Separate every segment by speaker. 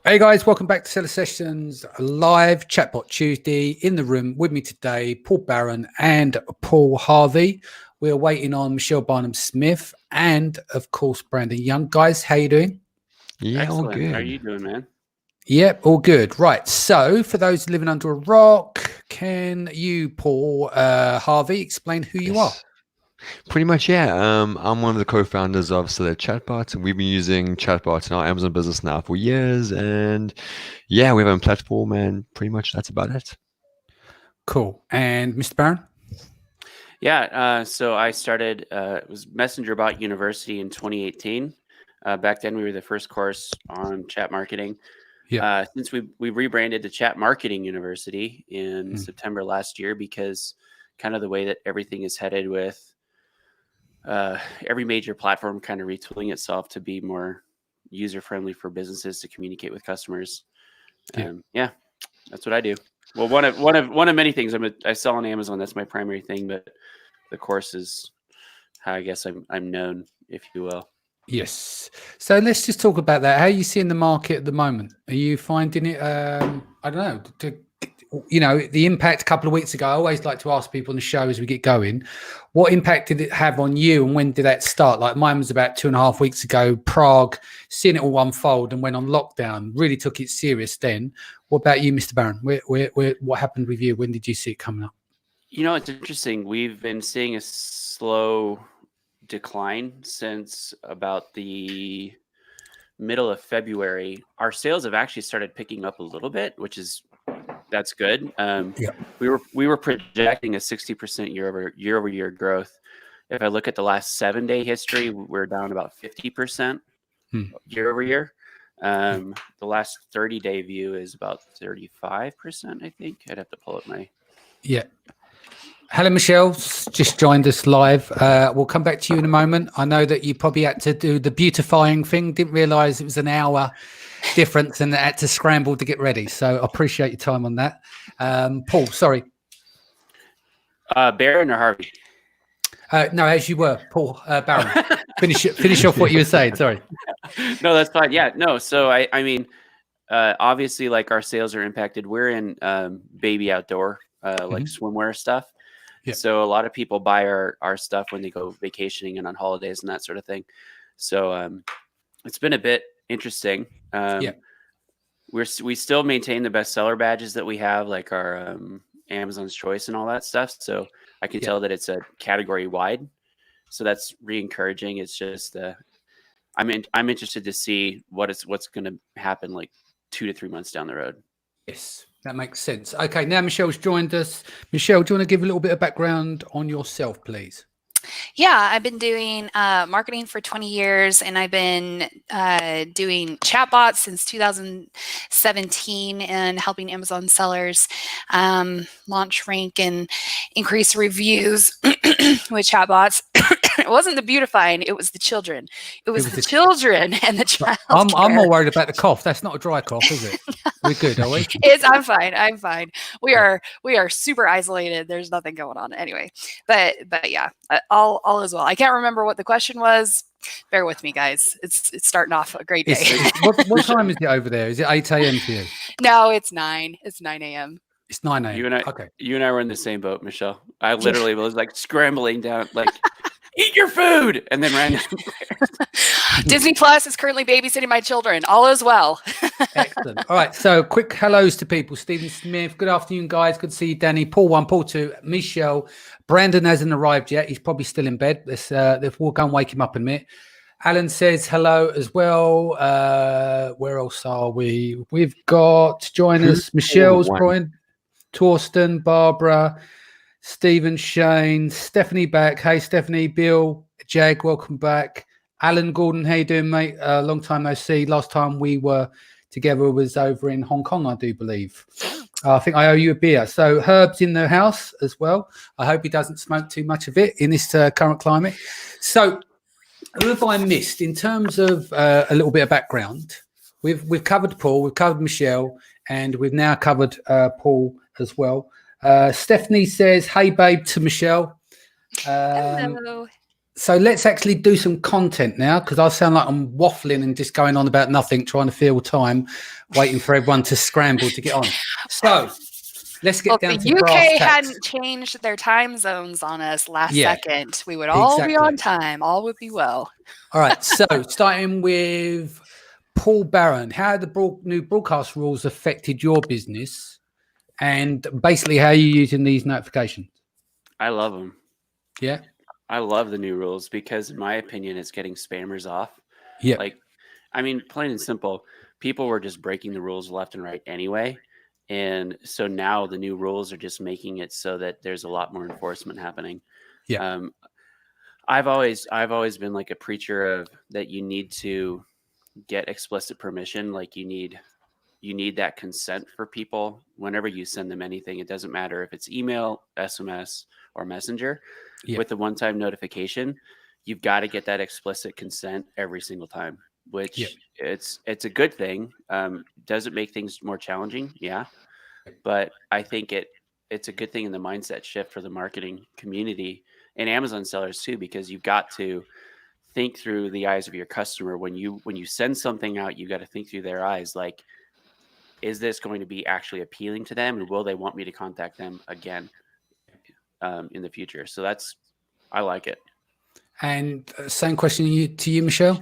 Speaker 1: Hey guys, welcome back to Seller Sessions live Chatbot Tuesday. In the room with me today, Paul Barron and Paul Harvey. We're waiting on Michelle Barnum-Smith and, of course, Brandon Young. Guys, how you doing?
Speaker 2: Yeah,
Speaker 3: Excellent.
Speaker 2: all good.
Speaker 3: How are you doing, man?
Speaker 1: Yep, all good. Right. So, for those living under a rock, can you, Paul Harvey, explain who you are?
Speaker 2: Pretty much, yeah. I'm one of the co-founders of Select Chatbots, and we've been using chatbots in our Amazon business now for years. And yeah, we have a platform, and pretty much that's about it.
Speaker 1: Cool. And Mr. Barron?
Speaker 3: Yeah. So I started. It was Messenger Bot University in 2018. Back then, we were the first course on chat marketing.
Speaker 1: Yeah.
Speaker 3: Since we rebranded to Chat Marketing University in September last year, because kind of the way that everything is headed with every major platform kind of retooling itself to be more user friendly for businesses to communicate with customers. Yeah, that's what I do. Well, one of many things. I sell on Amazon. That's my primary thing, but the course is how I guess I'm known, if you will.
Speaker 1: Yes. So let's just talk about that. How are you seeing the market at the moment? Are you finding it? I don't know. The impact a couple of weeks ago. I always like to ask people on the show as we get going, what impact did it have on you, and when did that start? Like mine was about 2.5 weeks ago. Prague, seeing it all unfold, and went on lockdown. Really took it serious then. What about you, Mr. Barron? What happened with you? When did you see it coming up?
Speaker 3: You know, it's interesting. We've been seeing a slow decline since about the middle of February. Our sales have actually started picking up a little bit, that's good. We were projecting a 60% year-over-year growth. If I look at the last 7-day history, we're down about 50% year over year. The last 30-day view is about 35%. I think I'd have to pull up my.
Speaker 1: Yeah. Hello, Michelle. Just joined us live. We'll come back to you in a moment. I know that you probably had to do the beautifying thing. Didn't realize it was an hour difference and had to scramble to get ready. So I appreciate your time on that. Paul, sorry.
Speaker 3: Barron or Harvey?
Speaker 1: No, as you were, Paul Barron. Finish off what you were saying. Sorry.
Speaker 3: No, that's fine. Yeah, no. So I mean, obviously, like our sales are impacted. We're in baby outdoor, like swimwear stuff. Yeah. So a lot of people buy our stuff when they go vacationing and on holidays and that sort of thing. So it's been a bit interesting. We still maintain the bestseller badges that we have, like our Amazon's Choice and all that stuff. So I can tell that it's a category wide. So that's re-encouraging. It's just I'm interested to see what's going to happen like 2 to 3 months down the road.
Speaker 1: Yes, that makes sense. Okay, now Michelle's joined us. Michelle, do you want to give a little bit of background on yourself, please?
Speaker 4: Yeah, I've been doing marketing for 20 years, and I've been doing chatbots since 2017 and helping Amazon sellers launch, rank, and increase reviews with chatbots. It wasn't the beautifying, it was the children. It was the children and the child.
Speaker 1: I'm more worried about the cough. That's not a dry cough, is it? We're good, are we?
Speaker 4: I'm fine. We are super isolated. There's nothing going on anyway. But yeah, all is well. I can't remember what the question was. Bear with me, guys. It's starting off a great day.
Speaker 1: What time is it over there? Is it 8 a.m. for you?
Speaker 4: No, it's 9. It's 9 a.m.
Speaker 1: It's 9 a.m.
Speaker 3: You and I were in the same boat, Michelle. I literally was like scrambling down, like, eat your food, and then ran downstairs.
Speaker 4: Disney Plus is currently babysitting my children. All is well.
Speaker 1: Excellent. All right. So quick hellos to people. Stephen Smith. Good afternoon, guys. Good to see you, Danny. Paul 1, Paul 2, Michelle. Brandon hasn't arrived yet. He's probably still in bed. We'll go and wake him up in a minute. Alan says hello as well. Where else are we? We've got join us. Michelle's joined. Torsten, Barbara, Stephen, Shane, Stephanie back. Hey, Stephanie, Bill, Jag, welcome back. Alan Gordon, how you doing, mate? Long time no see. Last time we were together was over in Hong Kong, I do believe. I think I owe you a beer. So Herb's in the house as well. I hope he doesn't smoke too much of it in this current climate. So who have I missed in terms of a little bit of background? We've covered Paul, we've covered Michelle, and we've now covered Paul as well. Stephanie says, hey, babe, to Michelle.
Speaker 4: Hello.
Speaker 1: So let's actually do some content now, because I sound like I'm waffling and just going on about nothing, trying to fill time, waiting for everyone to scramble to get on. So let's get down to
Speaker 4: the
Speaker 1: brass
Speaker 4: UK
Speaker 1: tacks.
Speaker 4: hadn't changed their time zones on us last second, we would all be
Speaker 1: exactly.
Speaker 4: on time. All would be well.
Speaker 1: All right. So starting with Paul Barron, how have the new broadcast rules affected your business, and basically how are you using these notifications?
Speaker 3: I love them.
Speaker 1: Yeah.
Speaker 3: I love the new rules because, in my opinion, it's getting spammers off.
Speaker 1: Yeah.
Speaker 3: Like, I mean, plain and simple, people were just breaking the rules left and right anyway. And so now the new rules are just making it so that there's a lot more enforcement happening.
Speaker 1: Yeah.
Speaker 3: I've always been like a preacher of that you need to get explicit permission. Like you need that consent for people whenever you send them anything. It doesn't matter if it's email, SMS, or messenger. With the one-time notification, you've got to get that explicit consent every single time, which it's a good thing. Does it make things more challenging? Yeah. But I think it's a good thing in the mindset shift for the marketing community and Amazon sellers too, because you've got to think through the eyes of your customer. When you send something out, you got to think through their eyes. Like, is this going to be actually appealing to them, and will they want me to contact them again in the future? So I like it. And
Speaker 1: same question to you, Michelle.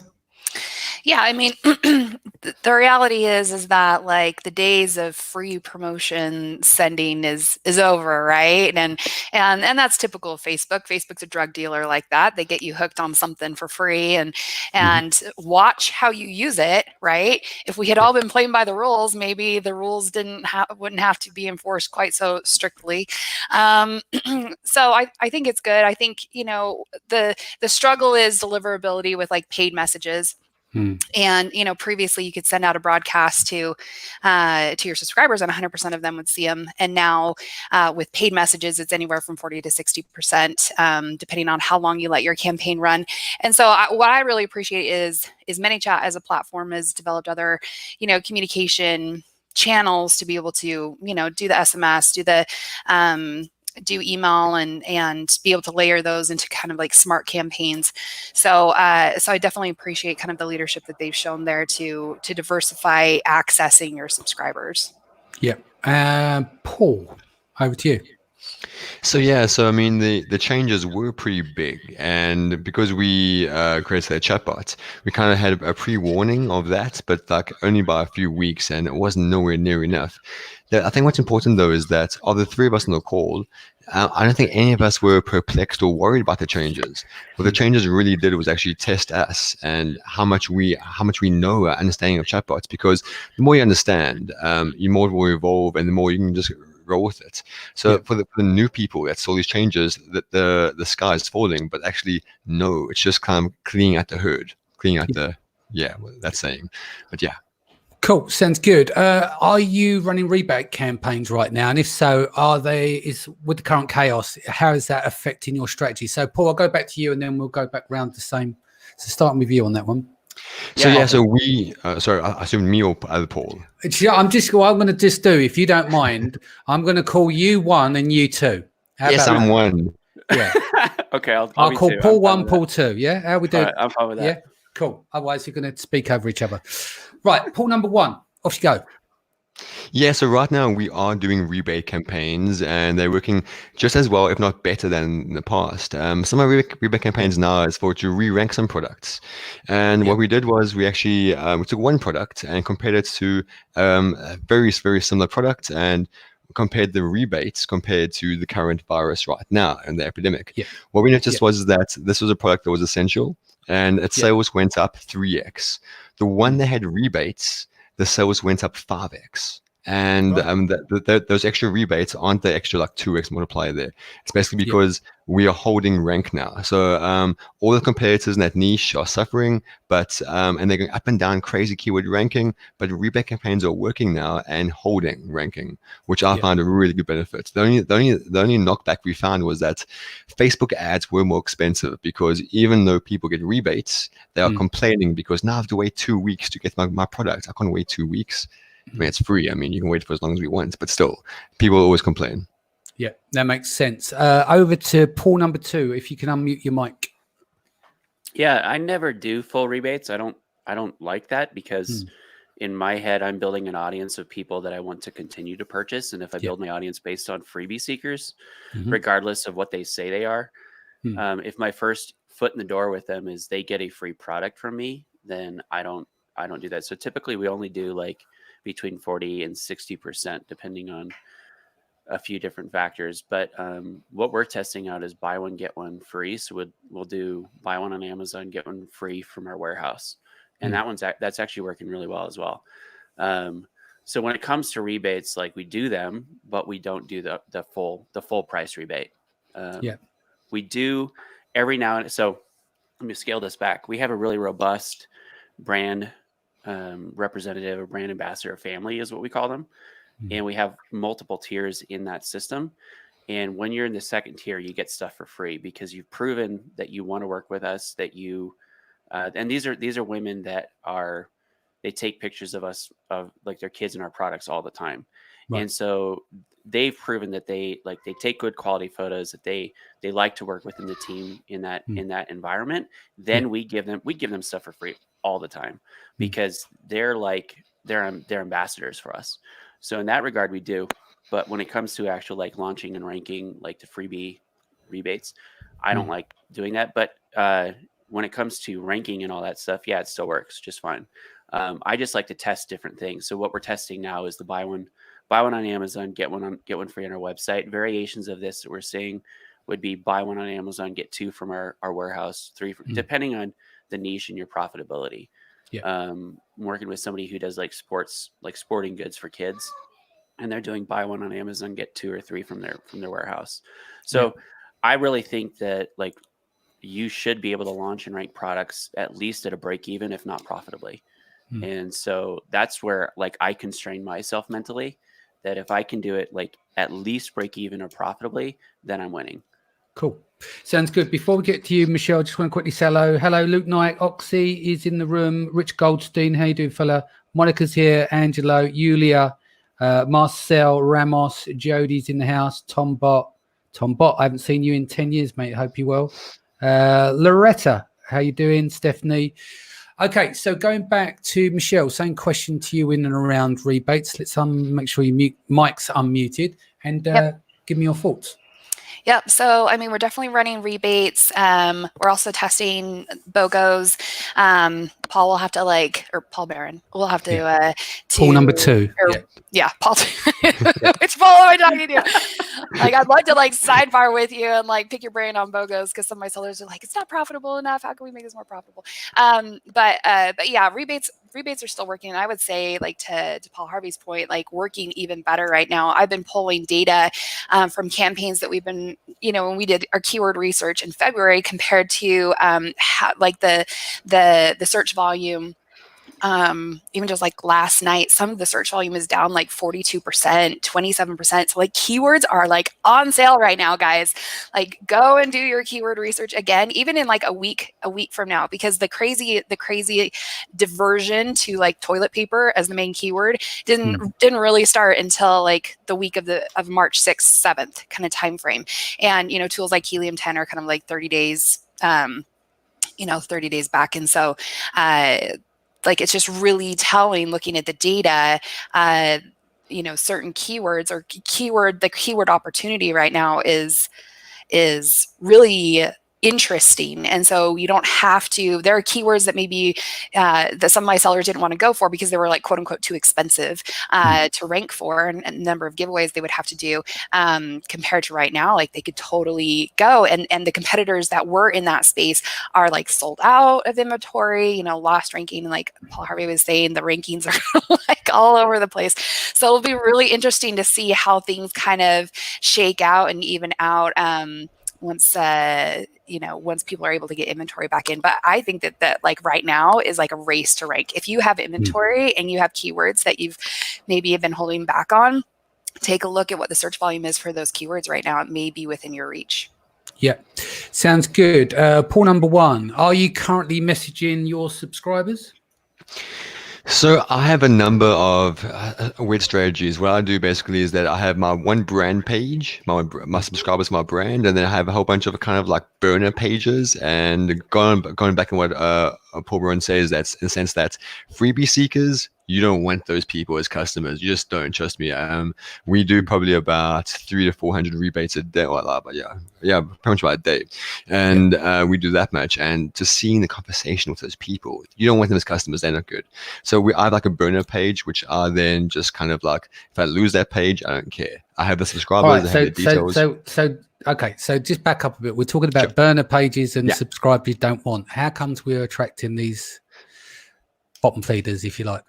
Speaker 4: Yeah, I mean, the reality is that like the days of free promotion sending is over, right? And that's typical of Facebook. Facebook's a drug dealer like that. They get you hooked on something for free and watch how you use it, right? If we had all been playing by the rules, maybe the rules wouldn't have to be enforced quite so strictly. So I think it's good. I think, the struggle is deliverability with like paid messages. And, previously you could send out a broadcast to your subscribers and 100% of them would see them. And now with paid messages, it's anywhere from 40 to 60%, depending on how long you let your campaign run. And so what I really appreciate is ManyChat as a platform has developed other, communication channels to be able to, do the SMS, do email and be able to layer those into kind of like smart campaigns. So I definitely appreciate kind of the leadership that they've shown there to diversify accessing your subscribers.
Speaker 1: Yeah. Paul, over to you.
Speaker 2: So I mean, the changes were pretty big, and because we created that chatbot, we kind of had a pre-warning of that, but like only by a few weeks, and it wasn't nowhere near enough. I think what's important though is that of the three of us on the call, I don't think any of us were perplexed or worried about the changes. What the changes really did was actually test us and how much we know our understanding of chatbots. Because the more you understand, the more it will evolve, and the more you can just roll with it. So for the new people that saw these changes, that the sky is falling, but actually no, it's just kind of cleaning out the herd, that saying. But yeah.
Speaker 1: Cool. Sounds good. Are you running rebate campaigns right now? And if so, with the current chaos, how is that affecting your strategy? So Paul, I'll go back to you and then we'll go back round the same. So starting with you on that one.
Speaker 2: So we, sorry, I assume me or other Paul?
Speaker 1: I'm going to just do, if you don't mind, I'm going to call you one and you two.
Speaker 2: Yes, I'm one.
Speaker 1: Yeah.
Speaker 3: Okay. I'll
Speaker 1: call Paul one, Paul two. Yeah. How we do?
Speaker 3: Right, I'm fine with that.
Speaker 1: Yeah. Cool. Otherwise, you're going to speak over each other. Right. Paul number one. Off you go.
Speaker 2: Yeah, so right now we are doing rebate campaigns, and they're working just as well, if not better than in the past. Some of our rebate campaigns now is to re-rank some products. And what we did was we actually we took one product and compared it to a very, very similar product, and compared the rebates compared to the current virus right now and the epidemic. Yeah. What we noticed was that this was a product that was essential, and its sales went up 3x. The one that had rebates, the sales went up 5x. And those extra rebates aren't the extra like 2x multiplier there. It's basically because we are holding rank now. So all the competitors in that niche are suffering, but and they're going up and down crazy keyword ranking, but rebate campaigns are working now and holding ranking, which I find a really good benefit. The only knockback we found was that Facebook ads were more expensive, because even though people get rebates, they are complaining because now I have to wait 2 weeks to get my product. I can't wait 2 weeks. I mean, it's free. I mean, you can wait for as long as we want, but still, people always complain.
Speaker 1: Yeah, that makes sense. Over to Paul number two, if you can unmute your mic.
Speaker 3: Yeah, I never do full rebates. I don't like that because in my head, I'm building an audience of people that I want to continue to purchase. And if I build my audience based on freebie seekers, regardless of what they say they are, if my first foot in the door with them is they get a free product from me, then I don't do that. So typically we only do like between 40 and 60%, depending on a few different factors. But what we're testing out is buy one, get one free. So we'll do buy one on Amazon, get one free from our warehouse. And that's actually working really well as well. So when it comes to rebates, like we do them, but we don't do the full price rebate. We do every now and so let me scale this back. We have a really robust brand representative or brand ambassador family is what we call them. And we have multiple tiers in that system. And when you're in the second tier, you get stuff for free because you've proven that you want to work with us, that you, and these are women that they take pictures of us, of like their kids in our products all the time. Right. And so they've proven that they take good quality photos, that they like to work within the team in that environment. Then we give them stuff for free all the time because they're ambassadors for us. So in that regard, we do. But when it comes to actual like launching and ranking, like the freebie rebates, I don't like doing that. But when it comes to ranking and all that stuff, yeah, it still works just fine. I just like to test different things. So what we're testing now is the buy one on Amazon, get one free on our website. Variations of this that we're seeing would be buy one on Amazon, get two from our warehouse, three depending on the niche and your profitability. I'm working with somebody who does like sporting goods for kids, and they're doing buy one on Amazon, get two or three from their warehouse. So I really think that like you should be able to launch and rank products at least at a break even, if not profitably. And so that's where like I constrain myself mentally, that if I can do it like at least break even or profitably, then I'm winning.
Speaker 1: Cool. Sounds good. Before we get to you, Michelle, just want to quickly say hello. Hello, Luke Knight. Oxy is in the room. Rich Goldstein. How you doing, fella? Monica's here. Angelo, Yulia, Marcel, Ramos, Jody's in the house. Tom Bott, I haven't seen you in 10 years, mate. Hope you're well. Loretta, how you doing? Stephanie. Okay, so going back to Michelle, same question to you in and around rebates. Let's make sure your mic's unmuted and give me your thoughts.
Speaker 4: Yep. So, I mean, we're definitely running rebates. We're also testing BOGOs. Paul will have to Paul Barron will have to,
Speaker 1: Paul number 2.
Speaker 4: Paul. Which Paul am I talking to? Like, I'd love to sidebar with you and pick your brain on BOGOs because some of my sellers are like, it's not profitable enough. How can we make this more profitable? But yeah, rebates are still working. And I would say to Paul Harvey's point, working even better right now. I've been pulling data from campaigns that we've been, when we did our keyword research in February compared to the search volume. Even just last night, some of the search volume is down 42%, 27%. So keywords are on sale right now, guys. Go and do your keyword research again, even in a week from now, because the crazy diversion to toilet paper as the main keyword didn't really start until the week of March 6th, 7th kind of time frame. And tools like Helium 10 are kind of 30 days, 30 days back. And so it's just really telling, looking at the data, certain keywords or the keyword opportunity right now is really interesting. And so you don't have to, there are keywords that maybe that some of my sellers didn't want to go for because they were quote unquote too expensive to rank for, and a number of giveaways they would have to do compared to right now, they could totally go. And the competitors that were in that space are sold out of inventory, lost ranking. And Paul Harvey was saying, the rankings are all over the place. So it'll be really interesting to see how things kind of shake out and even out once people are able to get inventory back in. But I think that right now is a race to rank. If you have inventory and you have keywords that you've maybe been holding back on, take a look at what the search volume is for those keywords right now. It may be within your reach.
Speaker 1: Yeah, sounds good. Paul number 1, are you currently messaging your subscribers?
Speaker 2: So I have a number of weird strategies. What I do basically is that I have my one brand page, my subscribers, my brand, and then I have a whole bunch of kind of like burner pages. And going back on what Paul Brown says, that's in the sense that freebie seekers, you don't want those people as customers. You just don't. Trust me. We do probably about 300 to 400 rebates a day. But yeah, pretty much about a day, and we do that much. And to seeing the conversation with those people, you don't want them as customers. They're not good. So I have like a burner page, which are then just kind of like, if I lose that page, I don't care. I have the subscribers,
Speaker 1: All right,
Speaker 2: I have the details.
Speaker 1: Okay, so just back up a bit. We're talking about burner pages and subscribers you don't want. How comes we're attracting these bottom feeders, if you like?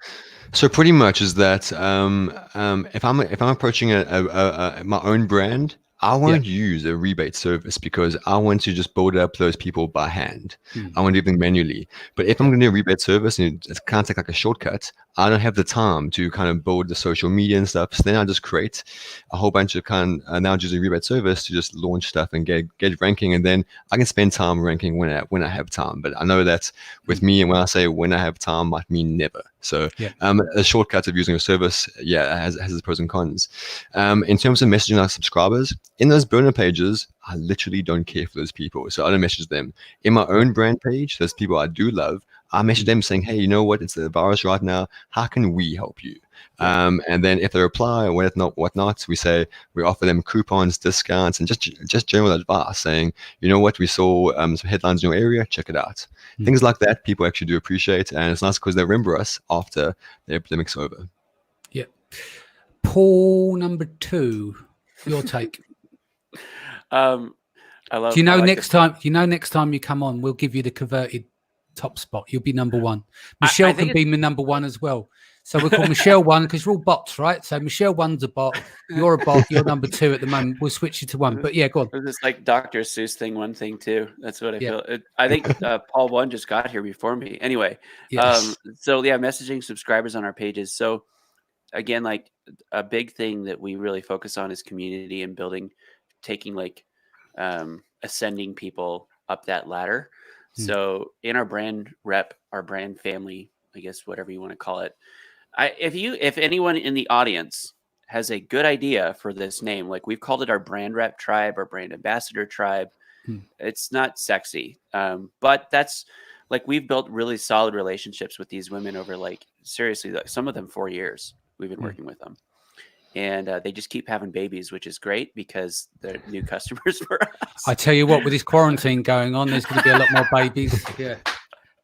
Speaker 2: So pretty much is that if I'm approaching my own brand, I won't use a rebate service because I want to just build up those people by hand. I want to do them manually. But if I'm going to do a rebate service and it's kind of take like a shortcut, I don't have the time to kind of build the social media and stuff. So then I just create a whole bunch of now just a rebate service to just launch stuff and get ranking. And then I can spend time ranking when I have time. But I know that with me, and when I say when I have time, might mean never. So a shortcut of using a service, has its pros and cons. In terms of messaging our subscribers, in those burner pages, I literally don't care for those people. So I don't message them. In my own brand page, those people I do love, I message them saying, hey, you know what? It's the virus right now. How can we help you? And then if they reply or whatnot, we offer them coupons, discounts, and just general advice saying, you know what? We saw some headlines in your area. Check it out. Things like that, people actually do appreciate. And it's nice because they remember us after the epidemic's over.
Speaker 1: Yeah. Paul, number 2, your take.
Speaker 3: I love.
Speaker 1: Next time you come on, we'll give you the converted top spot. You'll be number 1. Michelle can be my number 1 as well. So we'll call Michelle 1 because we're all bots, right? So Michelle 1's a bot. You're a bot. You're number 2 at the moment. We'll switch you to 1. But yeah, go on.
Speaker 3: It's like Dr. Seuss thing, 1 thing, 2. That's what I feel. I think Paul 1 just got here before me. Anyway, messaging subscribers on our pages. So again, like a big thing that we really focus on is community and taking like ascending people up that ladder. So in our brand rep, our brand family, I guess, whatever you want to call it. If anyone in the audience has a good idea for this name, like we've called it our brand rep tribe or brand ambassador tribe. It's not sexy. But that's like, we've built really solid relationships with these women over like, seriously, like some of them 4 years we've been working with them. And they just keep having babies, which is great because they're new customers for us.
Speaker 1: I tell you what, with this quarantine going on, there's going to be a lot more babies. Yeah.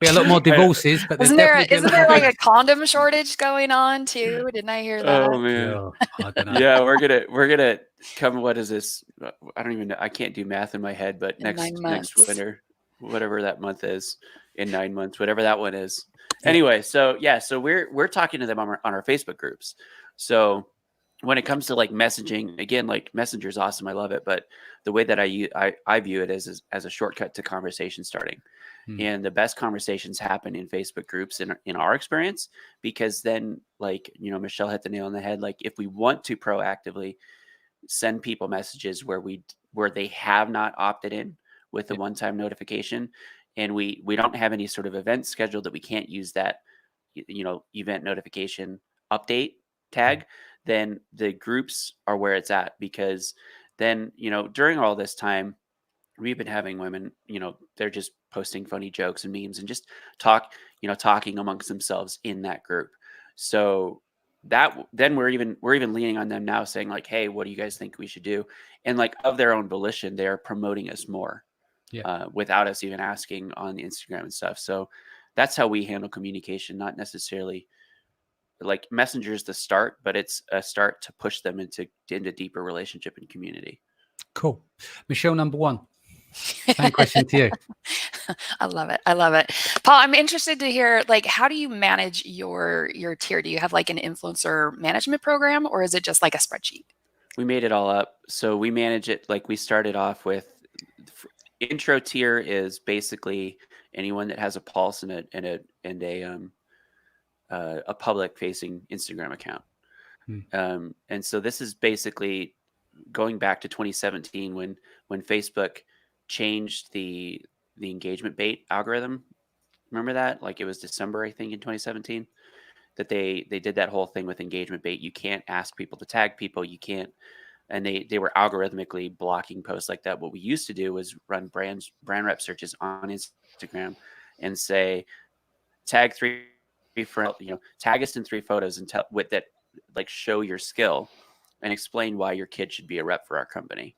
Speaker 1: Be a lot more divorces, but
Speaker 4: isn't there like a condom shortage going on too? Didn't I hear that?
Speaker 3: Oh man,
Speaker 1: I don't know.
Speaker 3: Yeah, we're gonna come. What is this? I don't even know. I can't do math in my head. But next winter, whatever that month is, in 9 months, whatever that one is. Anyway, so we're talking to them on our Facebook groups. So when it comes to like messaging, again, like Messenger's awesome. I love it, but the way that I view it is as a shortcut to conversation starting. And the best conversations happen in Facebook groups in our experience, because then, like, Michelle hit the nail on the head. Like, if we want to proactively send people messages where they have not opted in with the one-time notification, and we don't have any sort of event scheduled that we can't use that, event notification update tag, then the groups are where it's at, because then, during all this time, we've been having women, they're just posting funny jokes and memes and just talking amongst themselves in that group. So then we're even leaning on them now, saying like, hey, what do you guys think we should do? And like, of their own volition, they are promoting us more without us even asking on the Instagram and stuff. So that's how we handle communication, not necessarily like Messenger's the start, but it's a start to push them into deeper relationship and community.
Speaker 1: Cool. Michelle, number 1. Same question to you.
Speaker 4: I love it. Paul, I'm interested to hear, like, how do you manage your tier? Do you have like an influencer management program, or is it just like a spreadsheet?
Speaker 3: We made it all up. So we manage it. Like, we started off with intro tier is basically anyone that has a pulse and a public facing Instagram account. And so this is basically going back to 2017 when Facebook changed the engagement bait algorithm. Remember that? Like, it was December, I think, in 2017. that they did that whole thing with engagement bait. You can't ask people to tag people. You can't, and they were algorithmically blocking posts like that. What we used to do was run brand rep searches on Instagram and say, tag three tag us in 3 photos and tell with that, like, show your skill and explain why your kid should be a rep for our company.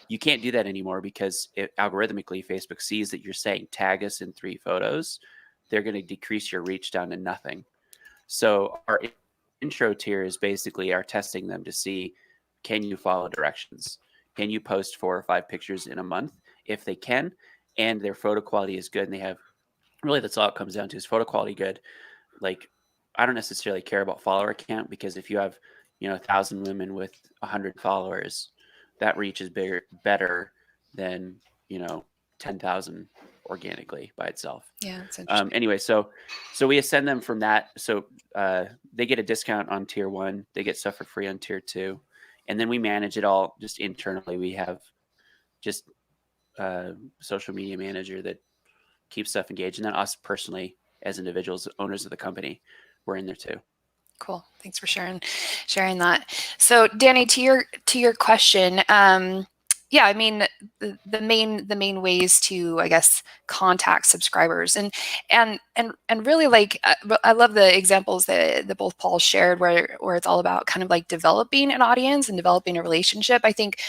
Speaker 3: You can't do that anymore because algorithmically Facebook sees that you're saying tag us in 3 photos. They're going to decrease your reach down to nothing. So our intro tier is basically our testing them to see, can you follow directions? Can you post 4 or 5 pictures in a month? If they can, and their photo quality is good, and they have, really that's all it comes down to, is photo quality good. Like, I don't necessarily care about follower count, because if you have 1,000 women with 100 followers, that reach is better than 10,000 organically by itself.
Speaker 4: Yeah, that's interesting.
Speaker 3: Anyway, so we ascend them from that. So they get a discount on tier 1. They get stuff for free on tier 2, and then we manage it all just internally. We have just a social media manager that keeps stuff engaged, and then us personally as individuals, owners of the company, we're in there too.
Speaker 4: Cool. Thanks for sharing that. So Danny, to your question, yeah, I mean, the main ways to, I guess, contact subscribers and really, like, I love the examples that both Paul shared, where it's all about kind of like developing an audience and developing a relationship. I think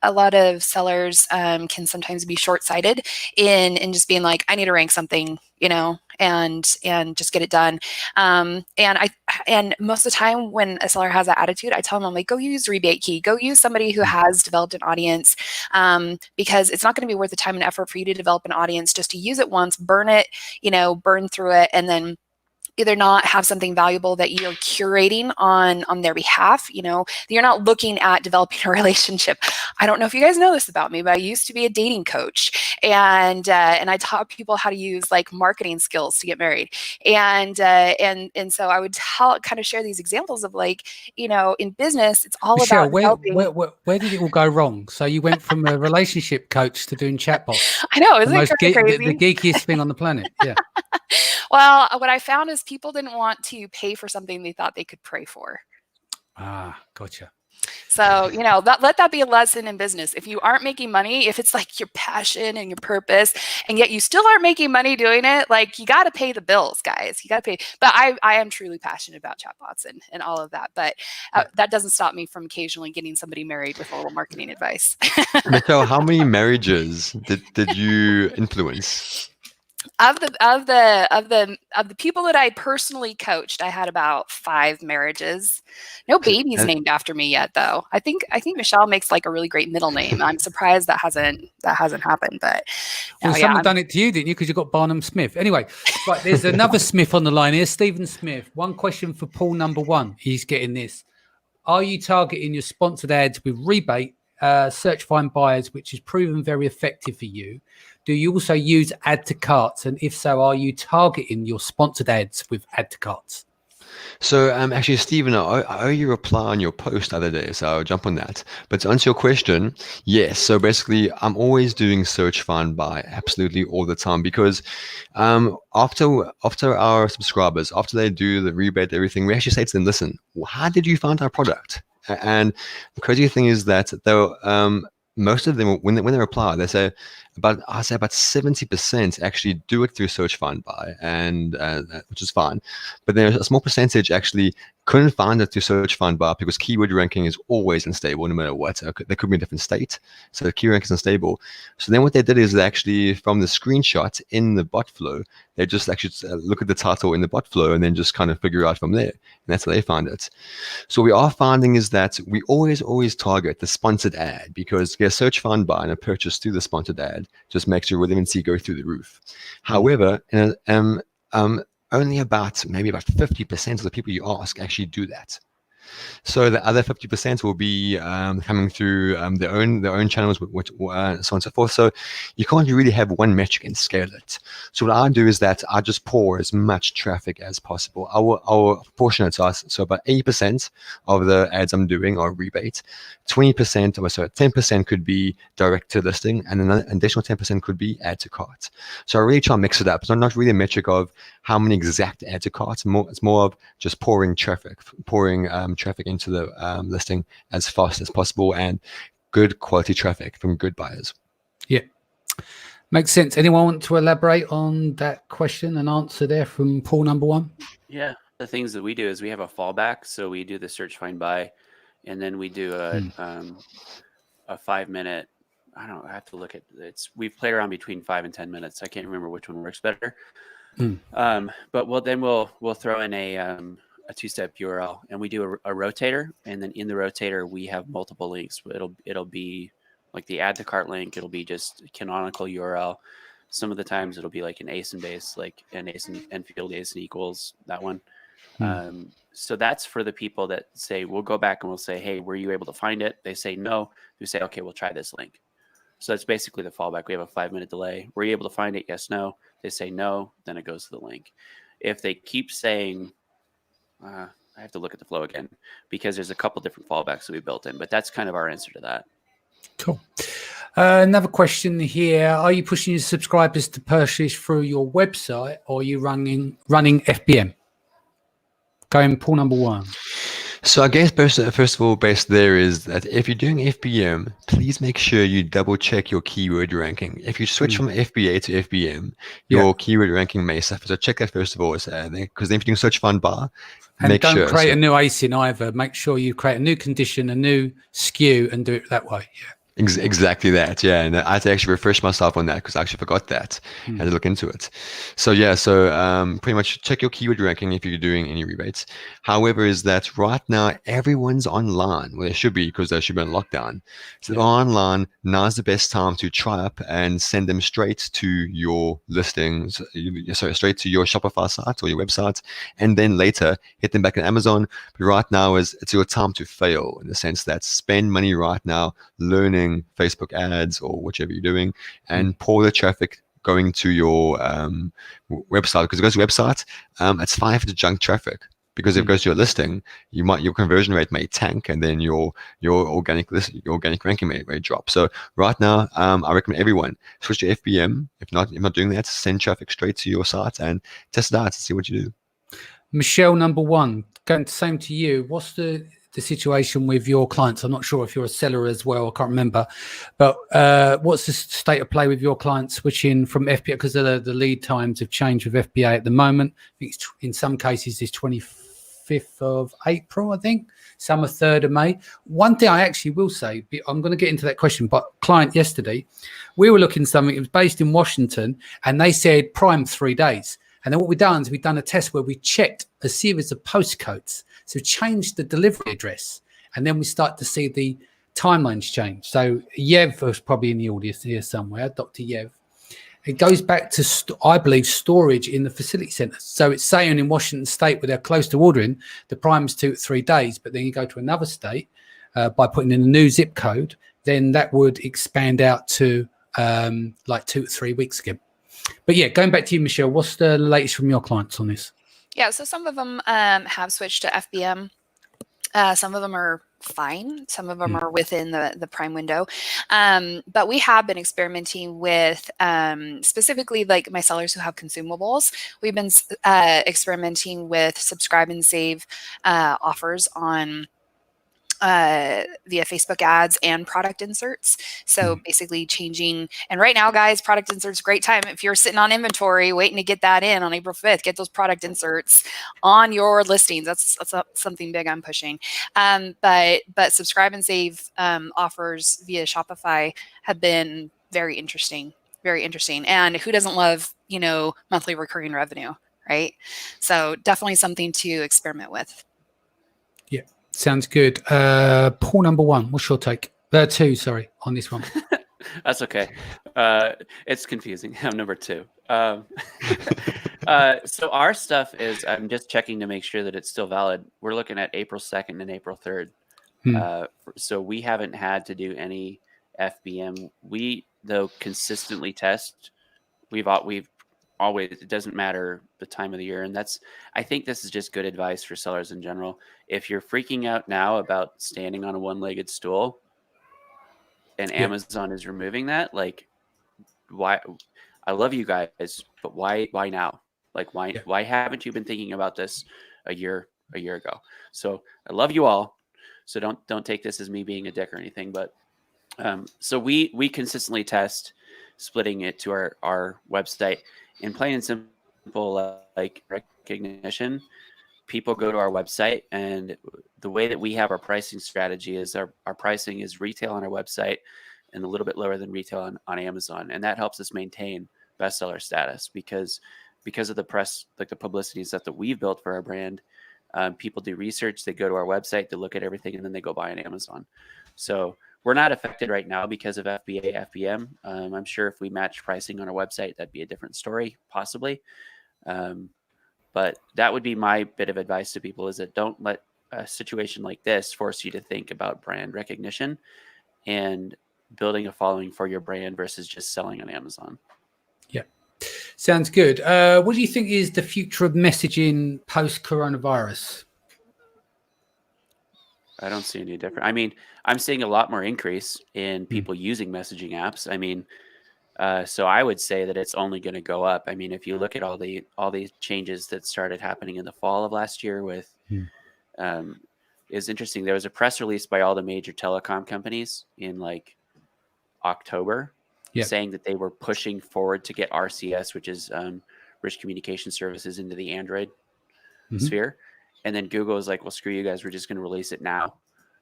Speaker 4: a lot of sellers can sometimes be short-sighted in just being like, I need to rank something, and just get it done. And most of the time when a seller has that attitude, I tell them, I'm like, go use Rebate Key, go use somebody who has developed an audience, because it's not going to be worth the time and effort for you to develop an audience just to use it once, burn it, burn through it, and then either not have something valuable that you're curating on their behalf. You're not looking at developing a relationship. I don't know if you guys know this about me, but I used to be a dating coach, and I taught people how to use, like, marketing skills to get married. And so I would kind of share these examples of, like, in business, it's all
Speaker 1: Michelle,
Speaker 4: about
Speaker 1: where did it all go wrong? So you went from a relationship coach to doing chatbots.
Speaker 4: I know, isn't it crazy?
Speaker 1: The geekiest thing on the planet. Yeah.
Speaker 4: Well, what I found is people didn't want to pay for something they thought they could pray for.
Speaker 1: Ah, gotcha.
Speaker 4: So, let that be a lesson in business. If you aren't making money, if it's like your passion and your purpose, and yet you still aren't making money doing it, like, you got to pay the bills, guys. You got to pay. But I am truly passionate about chatbots and all of that. But that doesn't stop me from occasionally getting somebody married with a little marketing advice.
Speaker 2: Michelle, how many marriages did you influence?
Speaker 4: Of the people that I personally coached, I had about 5 marriages. No babies named after me yet, though. I think Michelle makes, like, a really great middle name. I'm surprised that hasn't happened. But
Speaker 1: someone done it to you, didn't you? Because you got Barnum Smith. Anyway, right, there's another Smith on the line here, Stephen Smith. One question for Paul, number 1. He's getting this. Are you targeting your sponsored ads with Rebate, search find buyers, which has proven very effective for you? Do you also use add to carts? And if so, are you targeting your sponsored ads with add to carts?
Speaker 2: So actually, Stephen, I owe you a reply on your post the other day, so I'll jump on that. But to answer your question, yes. So basically, I'm always doing search find buy absolutely all the time, because after our subscribers, after they do the rebate, everything, we actually say to them, listen, how did you find our product? And the crazy thing is that they'll most of them, when they reply, they say about 70% actually do it through search find buy, and which is fine. But there's a small percentage actually couldn't find it through search find buy because keyword ranking is always unstable no matter what. They could be in a different state, so the keyword rank is unstable. So then what they did is they actually, from the screenshot in the bot flow, they just actually look at the title in the bot flow and then just kind of figure out from there. And that's how they find it. So what we are finding is that we always target the sponsored ad, because a search find buy and a purchase through the sponsored ad just makes your relevancy go through the roof. However, only maybe about 50% of the people you ask actually do that. So the other 50% will be coming through their own channels, which so on and so forth. So you can't really have one metric and scale it. So what I do is that I just pour as much traffic as possible. I will portion it to us. So about 80% of the ads I'm doing are rebate. 20%, or so 10% could be direct to listing, and an additional 10% could be add to cart. So I really try and mix it up. It's not really a metric of how many exact add to carts. It's more of just pouring traffic into the listing as fast as possible, and good quality traffic from good buyers.
Speaker 1: Yeah, makes sense. Anyone want to elaborate on that question and answer there from Paul number one?
Speaker 3: Yeah, the things that we do is we have a fallback. So we do the search, find, buy, and then we do a 5-minute. I have to look at it. We've played around between 5 and 10 minutes. I can't remember which one works better. But we'll throw in a 2-step URL, and we do a rotator, and then in the rotator we have multiple links. It'll be like the add to cart link. It'll be just canonical URL. Some of the times it'll be like an ASIN base, like an ASIN Enfield ASIN equals that one. So that's for the people that say, we'll go back and we'll say, hey, were you able to find it? They say no. We say, okay, we'll try this link. So that's basically the fallback. We have a 5-minute delay. Were you able to find it? Yes, no. They say no, then it goes to the link. If they keep saying, I have to look at the flow again, because there's a couple different fallbacks that we built in, but that's kind of our answer to that.
Speaker 1: Cool. Another question here. Are you pushing your subscribers to purchase through your website, or are you running FBM? Going Paul number one.
Speaker 2: So I guess first of all, best there is that if you're doing FBM, please make sure you double check your keyword ranking. If you switch from FBA to FBM, your keyword ranking may suffer. So check that first of all, because then if you're doing search fund bar,
Speaker 1: and don't create a new ASIN either. Make sure you create a new condition, a new SKU, and do it that way. Yeah.
Speaker 2: Exactly that, yeah. And I had to actually refresh myself on that because I actually forgot that. I had to look into it. So yeah, pretty much check your keyword ranking if you're doing any rebates. However, is that right now everyone's online. Well, they should be, because they should be on lockdown. So they're online. Now's the best time to try up and send them straight to your listings. Straight to your Shopify site or your website, and then later hit them back on Amazon. But right now it's your time to fail, in the sense that spend money right now learning Facebook ads or whichever you're doing, and pour the traffic going to your website, because it goes to website. It's fine if it's junk traffic, because if it goes to your listing, your conversion rate may tank, and then your organic ranking may drop. So right now, I recommend everyone switch to FBM. If not doing that, send traffic straight to your site and test it out and see what you do.
Speaker 1: Michelle, number one, going the same to you. What's the situation with your clients? I'm not sure if you're a seller as well. I can't remember, but what's the state of play with your clients switching from FBA? Because the lead times have changed with FBA at the moment. I think it's, in some cases, it's 25th of April, I think. Some are 3rd of May. One thing I actually will say, I'm going to get into that question, but client yesterday, we were looking at something. It was based in Washington, and they said prime 3 days. And then what we've done is we've done a test where we checked a series of postcodes. So changed the delivery address, and then we start to see the timelines change. So Yev was probably in the audience here somewhere, Dr. Yev. It goes back to, I believe, storage in the facility center. So it's saying in Washington State, where they're close to ordering, the prime's 2 to 3 days, but then you go to another state by putting in a new zip code, then that would expand out to like 2 to 3 weeks again. But yeah, going back to you, Michelle, what's the latest from your clients on this?
Speaker 4: Yeah, so some of them have switched to FBM. Some of them are fine. Some of them are within the prime window. But we have been experimenting with specifically like my sellers who have consumables. We've been experimenting with subscribe and save offers on via Facebook ads and product inserts. So basically changing, and right now, guys, product inserts, great time. If you're sitting on inventory, waiting to get that in on April 5th, get those product inserts on your listings. That's something big I'm pushing. But subscribe and save offers via Shopify have been very interesting. And who doesn't love, monthly recurring revenue, right? So definitely something to experiment with.
Speaker 1: Yeah. Sounds good. Paul number one, what's your take? 2, sorry, on this one.
Speaker 3: That's okay. It's confusing. I'm number 2. So our stuff is, I'm just checking to make sure that it's still valid. We're looking at April 2nd and April 3rd. So we haven't had to do any FBM. We, though, consistently test. We've always, it doesn't matter the time of the year. And I think this is just good advice for sellers in general. If you're freaking out now about standing on a one-legged stool and Amazon is removing that, like, why? I love you guys, but why now? Like, why haven't you been thinking about this a year ago? So I love you all. So don't take this as me being a dick or anything, but so we consistently test splitting it to our website. In plain and simple, like recognition, people go to our website, and the way that we have our pricing strategy is our pricing is retail on our website and a little bit lower than retail on Amazon. And that helps us maintain bestseller status because of the press, like the publicity stuff that we've built for our brand. People do research, they go to our website, they look at everything, and then they go buy on Amazon. So we're not affected right now because of FBA, FBM. I'm sure if we match pricing on our website, that'd be a different story, possibly. But that would be my bit of advice to people, is that don't let a situation like this force you to think about brand recognition and building a following for your brand versus just selling on Amazon.
Speaker 1: Yeah. Sounds good. What do you think is the future of messaging post-coronavirus?
Speaker 3: I don't see any different. I mean, I'm seeing a lot more increase in people using messaging apps. I mean, so I would say that it's only going to go up. I mean, if you look at all the changes that started happening in the fall of last year with, is interesting. There was a press release by all the major telecom companies in like October saying that they were pushing forward to get RCS, which is Rich Communication Services, into the Android sphere. And then Google was like, well, screw you guys. We're just going to release it now.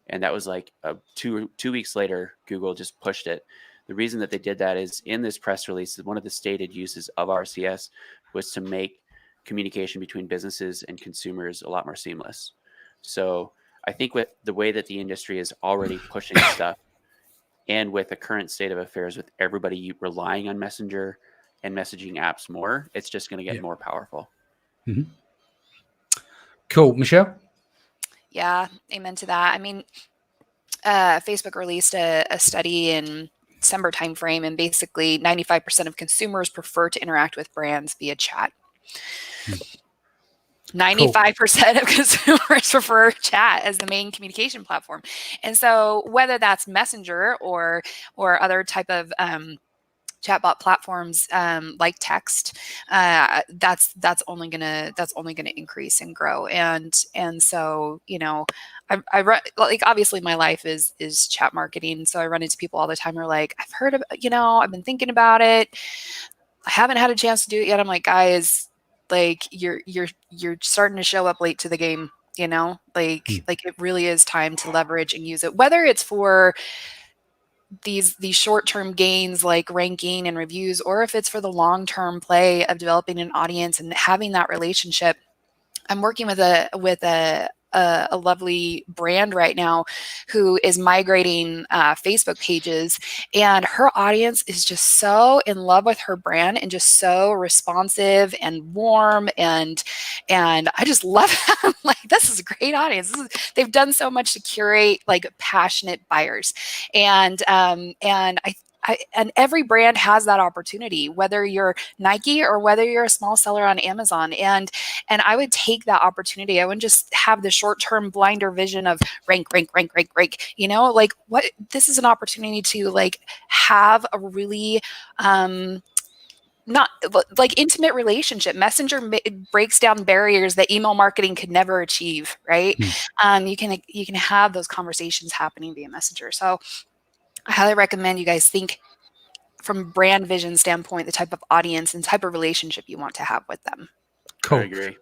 Speaker 3: And that was like 2 weeks later, Google just pushed it. The reason that they did that is in this press release, one of the stated uses of RCS was to make communication between businesses and consumers a lot more seamless. So I think with the way that the industry is already pushing stuff, and with the current state of affairs, with everybody relying on Messenger and messaging apps more, it's just going to get more powerful.
Speaker 1: Cool. Michelle?
Speaker 4: Yeah, amen to that. I mean, Facebook released a study in December timeframe, and basically 95% of consumers prefer to interact with brands via chat. 95% of consumers prefer chat as the main communication platform. And so whether that's Messenger or other type of chatbot platforms like text, that's only gonna increase and grow. And so, you know, I run, like, obviously my life is chat marketing. So I run into people all the time who are like, I've heard of, you know, I've been thinking about it. I haven't had a chance to do it yet. I'm like, guys, like you're starting to show up late to the game, you know, like it really is time to leverage and use it, whether it's for these short-term gains like ranking and reviews, or if it's for the long-term play of developing an audience and having that relationship. I'm working with a lovely brand right now who is migrating Facebook pages, and her audience is just so in love with her brand and just so responsive and warm, and I just love them. Like, this is a great audience. They've done so much to curate like passionate buyers, and and every brand has that opportunity, whether you're Nike or whether you're a small seller on Amazon. And I would take that opportunity. I wouldn't just have the short-term blinder vision of rank, you know, like what, this is an opportunity to like have a really, not like intimate relationship. Messenger breaks down barriers that email marketing could never achieve, right? You can have those conversations happening via Messenger. So I highly recommend you guys think from a brand vision standpoint, the type of audience and type of relationship you want to have with them.
Speaker 1: Cool.
Speaker 3: I agree.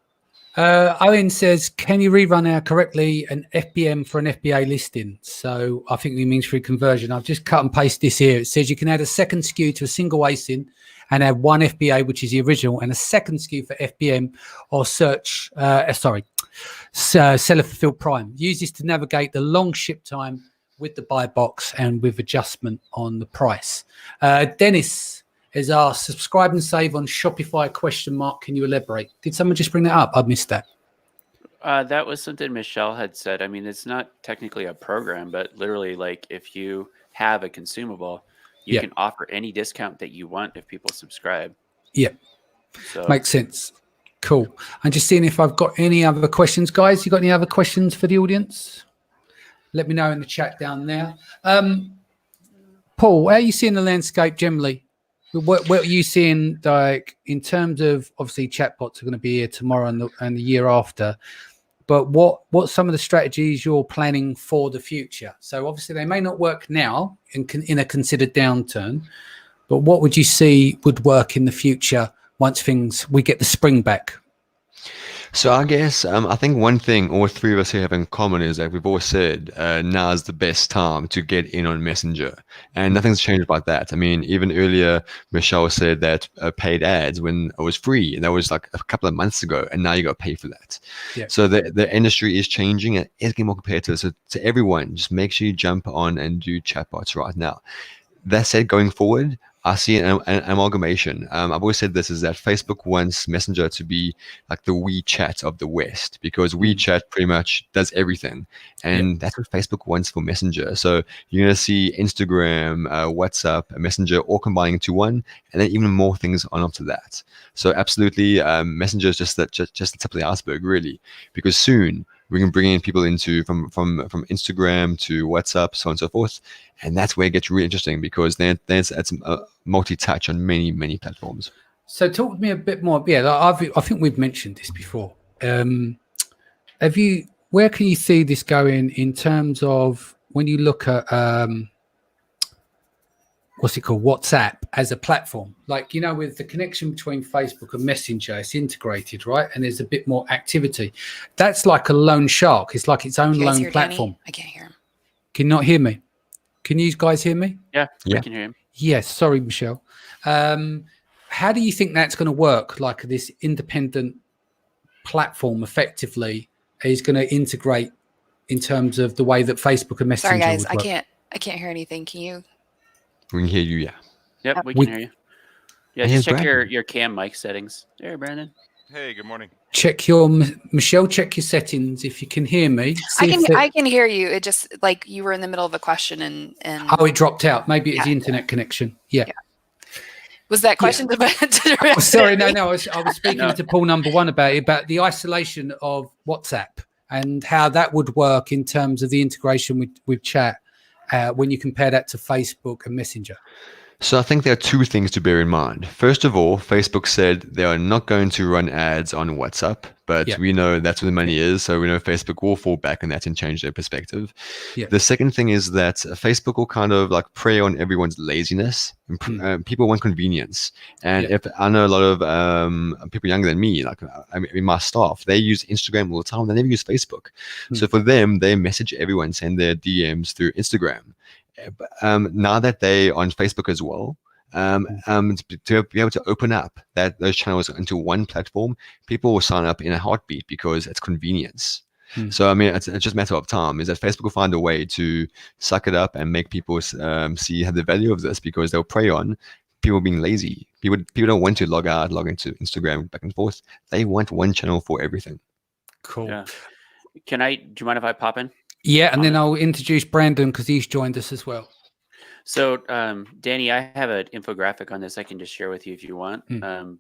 Speaker 1: Owen says, can you rerun correctly an FBM for an FBA listing? So I think he means for conversion. I've just cut and pasted this here. It says you can add a second SKU to a single ASIN and add one FBA, which is the original, and a second SKU for FBM or seller fulfilled prime. Use this to navigate the long ship time with the buy box and with adjustment on the price. Dennis has asked, subscribe and save on Shopify ? Can you elaborate? Did someone just bring that up? I missed that.
Speaker 3: That was something Michelle had said. I mean, it's not technically a program, but literally, like, if you have a consumable, you can offer any discount that you want if people subscribe.
Speaker 1: Yeah,
Speaker 3: so
Speaker 1: makes sense. Cool. I'm just seeing if I've got any other questions, guys. You got any other questions for the audience? Let me know in the chat down there. Paul, how are you seeing the landscape generally? What are you seeing, like, in terms of, obviously chatbots are going to be here tomorrow and the year after, but what's some of the strategies you're planning for the future? So obviously they may not work now in a considered downturn, but what would you see would work in the future once we get the spring back?
Speaker 2: So I guess I think one thing all three of us here have in common is that we've always said now is the best time to get in on Messenger, and nothing's changed about that. I mean, even earlier, Michelle said that paid ads when it was free, and that was like a couple of months ago, and now you got to pay for that.
Speaker 1: Yeah.
Speaker 2: So the industry is changing and it's getting more competitive. So to everyone, just make sure you jump on and do chatbots right now. That said, going forward, I see an amalgamation. I've always said this is that Facebook wants Messenger to be like the WeChat of the West, because WeChat pretty much does everything. And that's what Facebook wants for Messenger. So you're going to see Instagram, WhatsApp, and Messenger all combining into one, and then even more things on top of that. So absolutely, Messenger is just the tip of the iceberg, really, because soon we can bring in people into from Instagram to WhatsApp, so on and so forth. And that's where it gets really interesting, because then it's multi-touch on many platforms.
Speaker 1: So talk to me a bit more. Yeah, I think we've mentioned this before. Where can you see this going in terms of when you look at what's it called, WhatsApp as a platform? Like, you know, with the connection between Facebook and Messenger, it's integrated, right? And there's a bit more activity. That's like a lone shark. It's like its own lone platform.
Speaker 4: Danny? I can't hear him.
Speaker 1: Can you not hear me? Can you guys hear me?
Speaker 3: Yeah, we can hear him.
Speaker 1: Yes, sorry, Michelle. How do you think that's going to work? Like, this independent platform effectively is going to integrate in terms of the way that Facebook and Messenger.
Speaker 4: Sorry, guys,
Speaker 1: would work?
Speaker 4: I can't hear anything. Can you?
Speaker 2: We can hear you, yeah.
Speaker 3: Yep, we can hear you. Yeah, just check your cam mic settings. There, Brandon.
Speaker 5: Hey, good morning.
Speaker 1: Check your Michelle. Check your settings if you can hear me.
Speaker 4: I can hear you. It just, like, you were in the middle of a question and
Speaker 1: oh, it dropped out. Maybe it's the internet connection. Yeah.
Speaker 4: Was that question
Speaker 1: Oh, sorry, no. I was speaking to Paul number one about the isolation of WhatsApp and how that would work in terms of the integration with chat when you compare that to Facebook and Messenger.
Speaker 2: So I think there are two things to bear in mind. First of all, Facebook said they are not going to run ads on WhatsApp, but we know that's where the money is. So we know Facebook will fall back on that and change their perspective. Yeah. The second thing is that Facebook will kind of like prey on everyone's laziness. And people want convenience. And if I know a lot of people younger than me, like I mean, my staff, they use Instagram all the time. They never use Facebook. So for them, they message everyone, send their DMs through Instagram. Now that they on Facebook as well, to be able to open up those channels into one platform, people will sign up in a heartbeat because it's convenience. So I mean, it's just a matter of time. Is that Facebook will find a way to suck it up and make people see the value of this, because they'll prey on people being lazy. People don't want to log into Instagram back and forth. They want one channel for everything.
Speaker 1: Cool.
Speaker 3: Yeah. Do you mind if I pop in?
Speaker 1: Yeah, and then I'll introduce Brandon because he's joined us as well.
Speaker 3: So, Danny, I have an infographic on this I can just share with you if you want.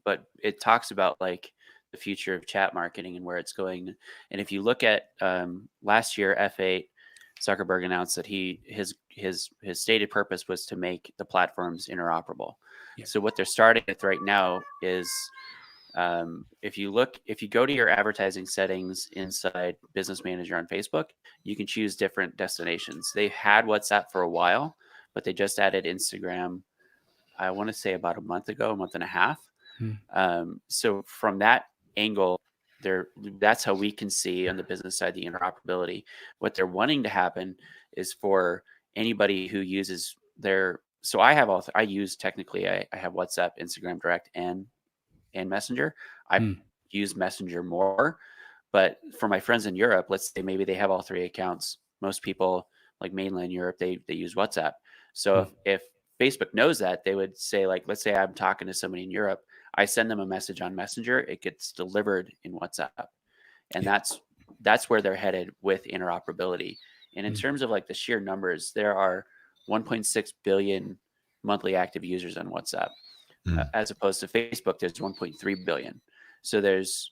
Speaker 3: But it talks about like the future of chat marketing and where it's going. And if you look at last year, F8, Zuckerberg announced that his stated purpose was to make the platforms interoperable. Yeah. So what they're starting with right now is if you go to your advertising settings inside Business Manager on Facebook, you can choose different destinations. They had WhatsApp for a while, but they just added Instagram, I want to say about a month and a half. So from that angle, that's how we can see on the business side the interoperability. What they're wanting to happen is for anybody who uses so I have I have WhatsApp, Instagram Direct, and Messenger. I use Messenger more, but for my friends in Europe, let's say maybe they have all three accounts. Most people, like mainland Europe, they use WhatsApp. So if Facebook knows that, they would say, like, let's say I'm talking to somebody in Europe, I send them a message on Messenger, it gets delivered in WhatsApp. And that's where they're headed with interoperability. And in terms of like the sheer numbers, there are 1.6 billion monthly active users on WhatsApp, as opposed to Facebook, there's 1.3 billion. So there's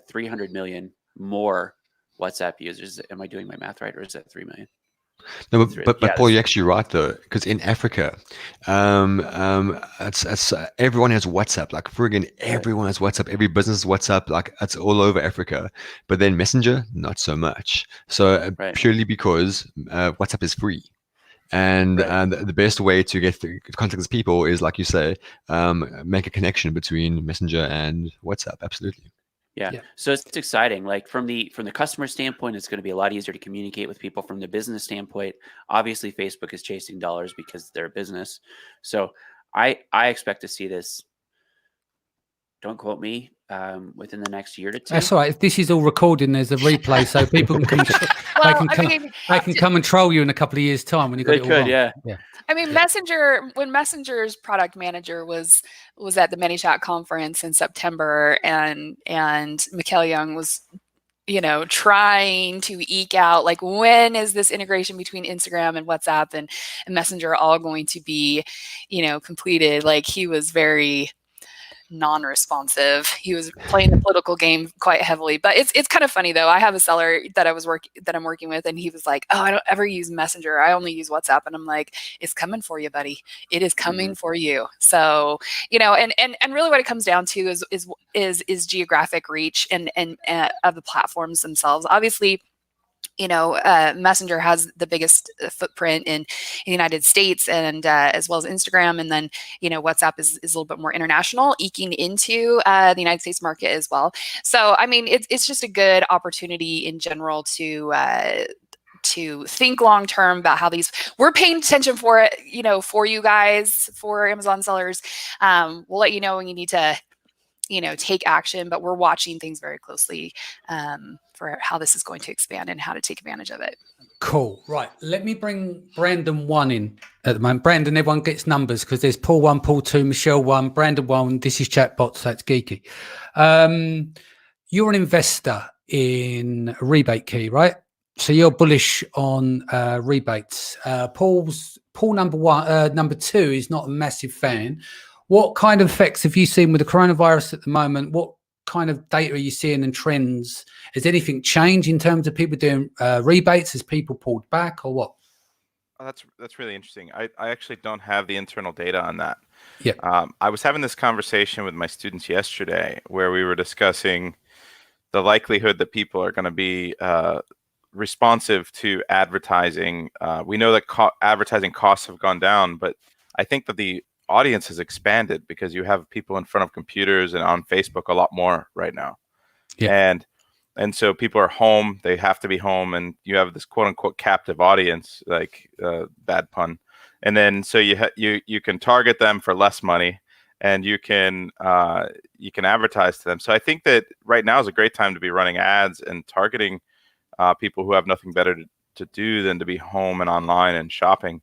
Speaker 3: 300 million more WhatsApp users. Am I doing my math right, or is that 3 million?
Speaker 2: No, but Paul, you're actually right though, because in Africa, it's everyone has WhatsApp. Like friggin' everyone has WhatsApp. Every business has WhatsApp. Like it's all over Africa. But then Messenger, not so much. So purely because WhatsApp is free. And the best way to get contact with people is, like you say, make a connection between Messenger and WhatsApp. Absolutely.
Speaker 3: Yeah. So it's exciting. Like from the customer standpoint, it's going to be a lot easier to communicate with people. From the business standpoint, obviously Facebook is chasing dollars because they're a business. So I expect to see this. Don't quote me. Within the next year to two.
Speaker 1: That's all right. This is all recorded. There's a replay, so people can come. They can come and troll you in a couple of years' time when you got it all wrong.
Speaker 3: Yeah.
Speaker 4: I mean, when Messenger's product manager was at the ManyChat conference in September, and Mikhail Young was, trying to eke out, like, when is this integration between Instagram and WhatsApp and Messenger all going to be, completed? Like, he was very non-responsive. He was playing the political game quite heavily. But it's kind of funny though. I have a seller that I'm working with, and he was like, "Oh, I don't ever use Messenger. I only use WhatsApp." And I'm like, "It's coming for you, buddy. It is coming for you." So, and really what it comes down to is geographic reach and of the platforms themselves. Obviously, Messenger has the biggest footprint in the United States, and as well as Instagram, and then WhatsApp is a little bit more international, eking into the United States market as well. So I mean, it's just a good opportunity in general to think long term about how we're paying attention for it, for you guys, for Amazon sellers. We'll let you know when you need to take action, but we're watching things very closely for how this is going to expand and how to take advantage of it.
Speaker 1: Cool. Right. Let me bring Brandon 1 in at the moment. Brandon, everyone gets numbers because there's Paul 1, Paul 2, Michelle 1, Brandon 1. This is Chatbot, so it's geeky. You're an investor in Rebate Key, right? So you're bullish on rebates. Paul number 2 is not a massive fan. What kind of effects have you seen with the coronavirus at the moment? What kind of data are you seeing and trends? Has anything changed in terms of people doing rebates? Has people pulled back or what?
Speaker 5: Oh, that's really interesting. I actually don't have the internal data on that.
Speaker 1: Yeah.
Speaker 5: I was having this conversation with my students yesterday where we were discussing the likelihood that people are going to be responsive to advertising. We know that advertising costs have gone down, but I think that the audience has expanded because you have people in front of computers and on Facebook a lot more right now. Yeah. And so people are home, they have to be home, and you have this quote unquote captive audience, like bad pun. And then so you can target them for less money, and you can advertise to them. So I think that right now is a great time to be running ads and targeting people who have nothing better to do than to be home and online and shopping.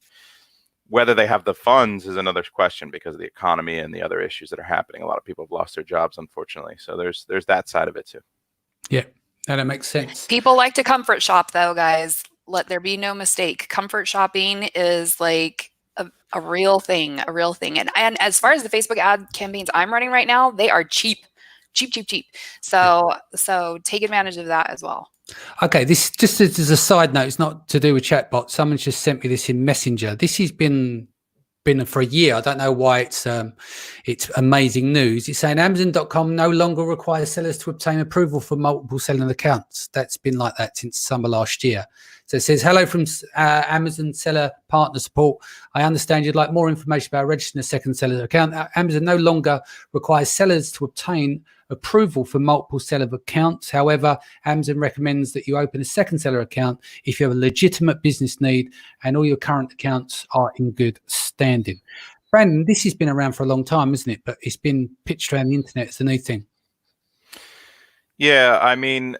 Speaker 5: Whether they have the funds is another question because of the economy and the other issues that are happening. A lot of people have lost their jobs, unfortunately. So there's that side of it too. Yeah,
Speaker 1: that makes sense.
Speaker 4: People like to comfort shop though, guys. Let there be no mistake. Comfort shopping is like a real thing, And as far as the Facebook ad campaigns I'm running right now, they are cheap. So take advantage of that as well.
Speaker 1: Okay, this just as a side note, it's not to do with Chatbot. Someone's just sent me this in Messenger. This has been for a year. I don't know why it's amazing news. It's saying Amazon.com no longer requires sellers to obtain approval for multiple selling accounts. That's been like that since summer last year. So it says, hello from Amazon Seller Partner Support. I understand you'd like more information about registering a second seller account. Amazon no longer requires sellers to obtain approval for multiple seller accounts. However, Amazon recommends that you open a second seller account if you have a legitimate business need and all your current accounts are in good standing. Brandon, this has been around for a long time, isn't it? But it's been pitched around the internet as the new thing.
Speaker 5: Yeah, I mean,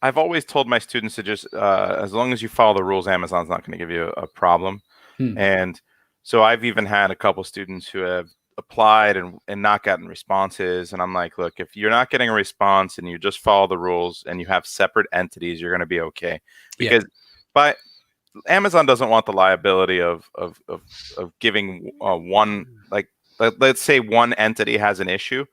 Speaker 5: I've always told my students to just, as long as you follow the rules, Amazon's not going to give you a problem. And So I've even had a couple students who have applied and not gotten responses. And I'm like, look, if you're not getting a response and you just follow the rules and you have separate entities, you're going to be okay. Because Amazon doesn't want the liability of giving one, like, let's say one entity has an issue.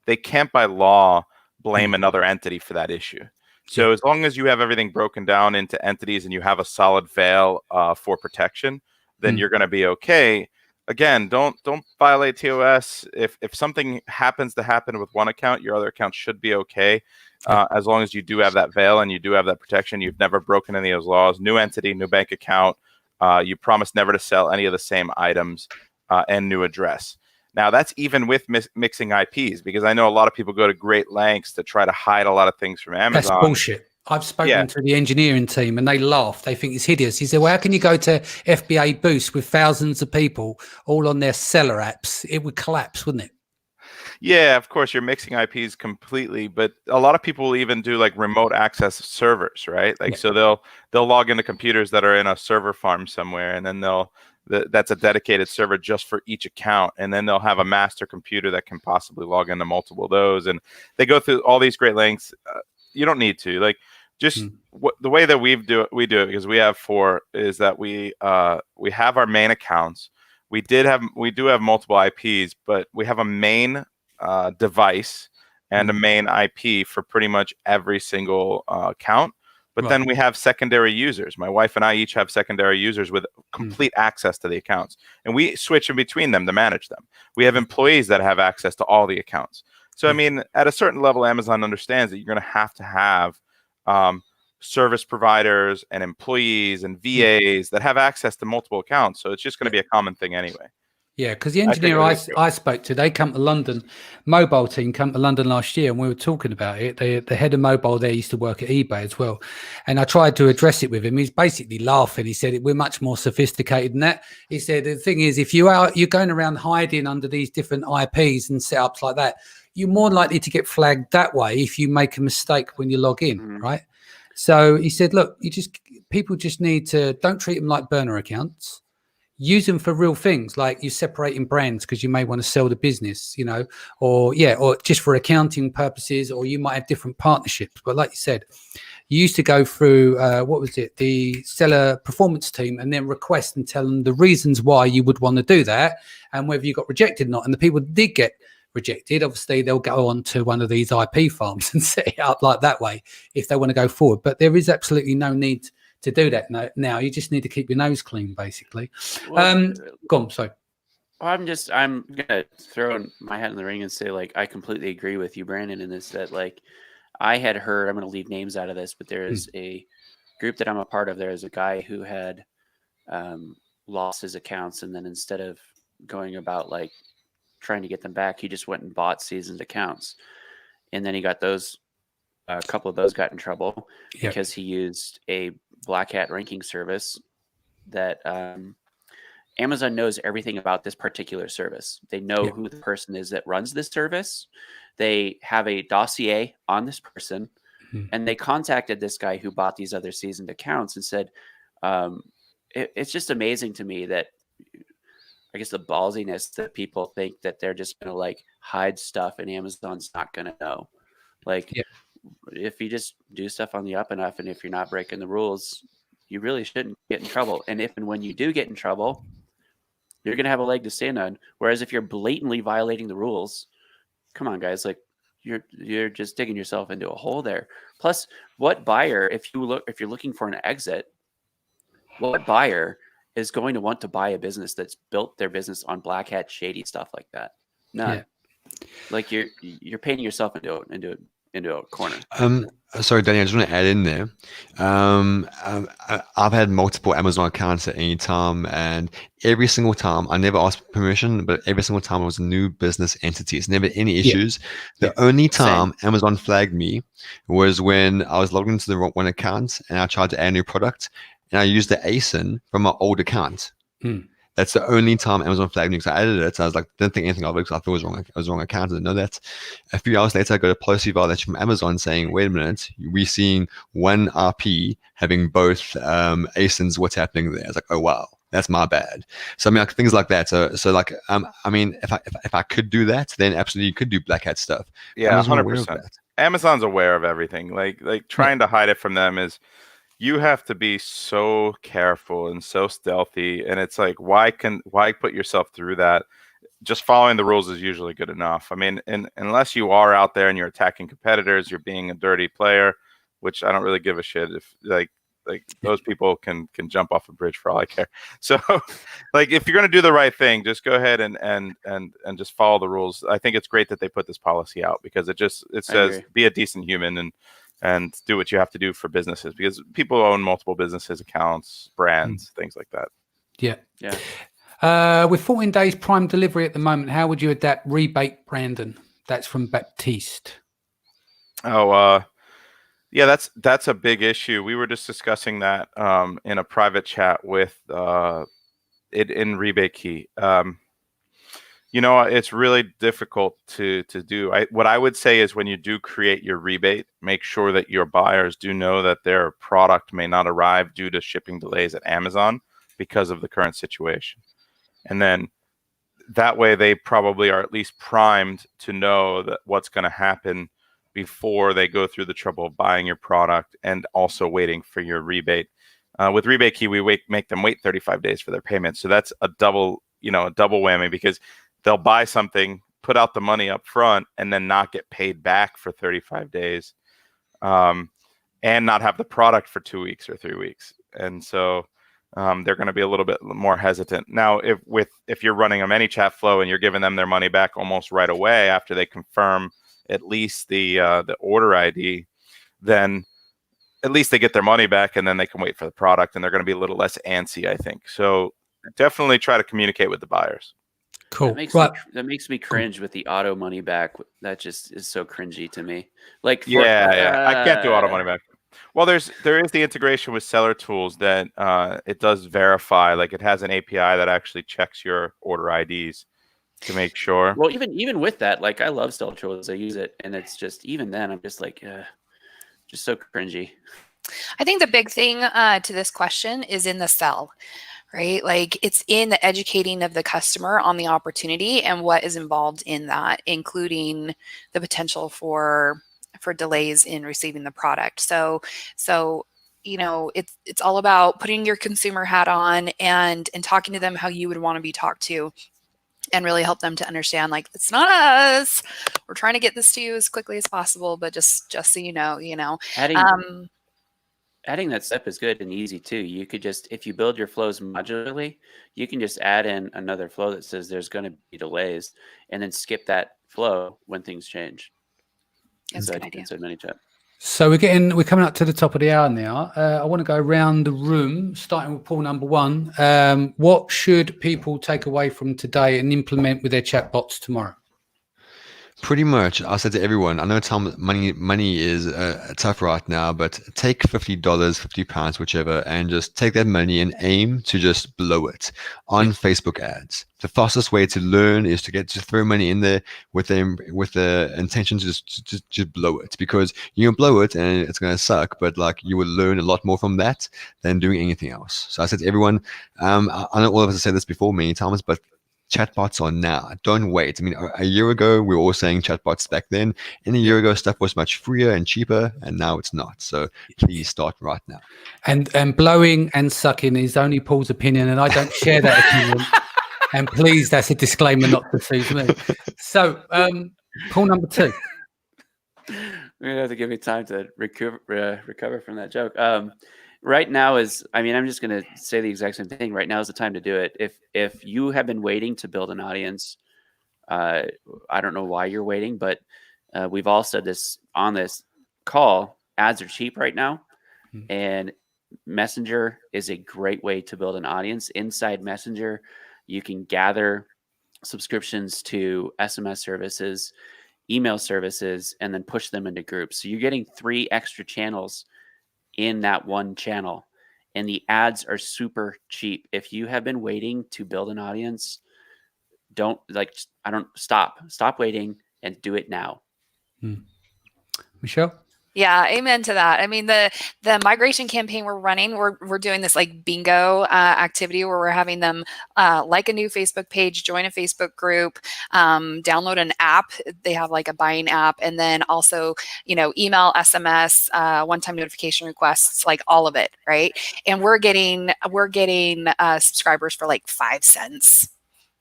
Speaker 5: They can't by law blame another entity for that issue. So as long as you have everything broken down into entities and you have a solid veil for protection, then you're going to be okay. Again, don't violate TOS. If something happens to happen with one account, your other account should be okay. As long as you do have that veil and you do have that protection, you've never broken any of those laws. New entity, new bank account. You promise never to sell any of the same items, and new address. Now, that's even with mixing IPs, because I know a lot of people go to great lengths to try to hide a lot of things from Amazon.
Speaker 1: That's bullshit. I've spoken to the engineering team and they laugh. They think it's hideous. He said, well, how can you go to FBA Boost with thousands of people all on their seller apps? It would collapse, wouldn't it?
Speaker 5: Yeah, of course, you're mixing IPs completely, but a lot of people will even do like remote access servers, right? Like, so they'll log into computers that are in a server farm somewhere, and then that's a dedicated server just for each account, and then they'll have a master computer that can possibly log into multiple of those, and they go through all these great lengths. You don't need to, like, just the way that we do it, because we have four, is that we have our main accounts. We do have multiple IPs, but we have a main device and a main IP for pretty much every single account. But then we have secondary users. My wife and I each have secondary users with complete access to the accounts, and we switch in between them to manage them. We have employees that have access to all the accounts. So, I mean, at a certain level, Amazon understands that you're going to have service providers and employees and VAs that have access to multiple accounts. So it's just going to be a common thing anyway.
Speaker 1: Yeah, because the engineer I spoke to, they come to London, mobile team come to London last year, and we were talking about it. The head of mobile there used to work at eBay as well. And I tried to address it with him. He's basically laughing. He said, we're much more sophisticated than that. He said, the thing is, if you're going around hiding under these different IPs and setups like that, you're more likely to get flagged that way if you make a mistake when you log in, right? So he said, look, people just need to, don't treat them like burner accounts. Use them for real things, like you're separating brands because you may want to sell the business, or just for accounting purposes, or you might have different partnerships. But like you said, you used to go through, the seller performance team, and then request and tell them the reasons why you would want to do that and whether you got rejected or not. And the people that did get rejected, obviously they'll go on to one of these IP farms and set it up like that way if they want to go forward. But there is absolutely no need to do that now. You just need to keep your nose clean, basically. Go on, sorry.
Speaker 3: Well, I'm gonna throw my hat in the ring and say, like, I completely agree with you, Brandon, in this, that, like, I had heard, I'm gonna leave names out of this, but there is a group that I'm a part of. There is a guy who had lost his accounts, and then instead of going about like trying to get them back, he just went and bought seasoned accounts, and then he got those. A couple of those got in trouble because he used a Black Hat ranking service that Amazon knows everything about this particular service. They know who the person is that runs this service. They have a dossier on this person, and they contacted this guy who bought these other seasoned accounts and said, it's just amazing to me that, I guess, the ballsiness that people think that they're just going to like hide stuff and Amazon's not going to know. Like, if you just do stuff on the up and up, and if you're not breaking the rules, you really shouldn't get in trouble. And if and when you do get in trouble, you're going to have a leg to stand on. Whereas if you're blatantly violating the rules, come on, guys, like, you're just digging yourself into a hole there. Plus, what buyer, if you're looking for an exit, what buyer is going to want to buy a business that's built their business on Black Hat shady stuff like that? None. Like, you're painting yourself into a corner.
Speaker 2: Sorry, Danny, I just want to add in there. I've had multiple Amazon accounts at any time, and every single time, I never asked permission, but every single time it was a new business entity. It's never any issues. The only time Amazon flagged me was when I was logged into the wrong one account, and I tried to add a new product, and I used the ASIN from my old account. That's the only time Amazon flagged me, because I added it. So I was like, didn't think anything of it because I thought it was wrong. It was the wrong account. I didn't know that. A few hours later, I got a policy violation from Amazon saying, wait a minute, we're seeing one RP having both ASINs. What's happening there? I was like, oh, wow. That's my bad. So I mean, like, things like that. So like, I mean, if I could do that, then absolutely you could do black hat stuff.
Speaker 5: Yeah,
Speaker 2: Amazon's aware of
Speaker 5: 100%.
Speaker 2: that.
Speaker 5: Amazon's aware of everything. Like trying to hide it from them is, you have to be so careful and so stealthy. And it's like, why put yourself through that? Just following the rules is usually good enough. I mean, unless you are out there and you're attacking competitors, you're being a dirty player, which I don't really give a shit if like those people can jump off a bridge for all I care. So like, if you're going to do the right thing, just go ahead and just follow the rules. I think it's great that they put this policy out, because it says be a decent human and do what you have to do for businesses, because people own multiple businesses, accounts, brands, things like that.
Speaker 1: Yeah. With 14 days prime delivery at the moment, how would you adapt rebate, Brandon? That's from Baptiste.
Speaker 5: Yeah, that's a big issue. We were just discussing that in a private chat with in Rebate Key. It's really difficult to do. What I would say is, when you do create your rebate, make sure that your buyers do know that their product may not arrive due to shipping delays at Amazon because of the current situation. And then that way they probably are at least primed to know that what's going to happen before they go through the trouble of buying your product and also waiting for your rebate. With Rebate Key, we make them wait 35 days for their payment. So that's a double whammy, because they'll buy something, put out the money up front, and then not get paid back for 35 days, and not have the product for 2 weeks or 3 weeks. And so they're going to be a little bit more hesitant. Now, if you're running a ManyChat flow and you're giving them their money back almost right away after they confirm at least the order ID, then at least they get their money back, and then they can wait for the product, and they're going to be a little less antsy, I think. So definitely try to communicate with the buyers.
Speaker 1: Cool.
Speaker 3: That makes me cringe with the auto money back. That just is so cringy to me. Like,
Speaker 5: I can't do auto money back. Well, there is the integration with Seller Tools that it does verify. Like, it has an API that actually checks your order IDs to make sure.
Speaker 3: Well, even with that, like, I love Seller Tools. I use it, and it's just, even then, I'm just like, just so cringy.
Speaker 4: I think the big thing to this question is in the sell, right? Like, it's in the educating of the customer on the opportunity and what is involved in that, including the potential for delays in receiving the product. So it's all about putting your consumer hat on and talking to them how you would want to be talked to, and really help them to understand, like, it's not us. We're trying to get this to you as quickly as possible, but just so you know.
Speaker 3: Adding that step is good and easy too. You could just, if you build your flows modularly, you can just add in another flow that says there's going to be delays, and then skip that flow when things change.
Speaker 4: That's a good idea.
Speaker 3: Inside ManyChat.
Speaker 1: So we're coming up to the top of the hour now. I want to go around the room, starting with Paul, number one. What should people take away from today and implement with their chatbots tomorrow?
Speaker 2: Pretty much, I said to everyone, I know money is tough right now, but take $50, £50, whichever, and just take that money and aim to just blow it on Facebook ads. The fastest way to learn is to throw money in there with the intention to just blow it, because you can blow it and it's going to suck, but like, you will learn a lot more from that than doing anything else. So I said to everyone, I know all of us have said this before many times, but chatbots are now. Don't wait. I mean, a year ago, we were all saying chatbots back then. And a year ago, stuff was much freer and cheaper, and now it's not. So please start right now.
Speaker 1: And blowing and sucking is only Paul's opinion, and I don't share that opinion. And please, that's a disclaimer not to sue me. So, Paul, number two.
Speaker 3: You're going to have to give me time to recover from that joke. Right now I'm just going to say the exact same thing. Right now is the time to do it. If you have been waiting to build an audience, I don't know why you're waiting, but we've all said this on this call, ads are cheap right now. Mm-hmm. And Messenger is a great way to build an audience. Inside Messenger, you can gather subscriptions to SMS services, email services, and then push them into groups. So you're getting 3 extra channels in that one channel, and the ads are super cheap. If you have been waiting to build an audience, stop waiting and do it now.
Speaker 1: Michelle?
Speaker 4: Yeah, amen to that. I mean, the migration campaign we're running, we're doing this like bingo activity where we're having them like a new Facebook page, join a Facebook group, download an app. They have like a buying app, and then also, email, SMS, one-time notification requests, like all of it, right? And we're getting subscribers for like 5 cents.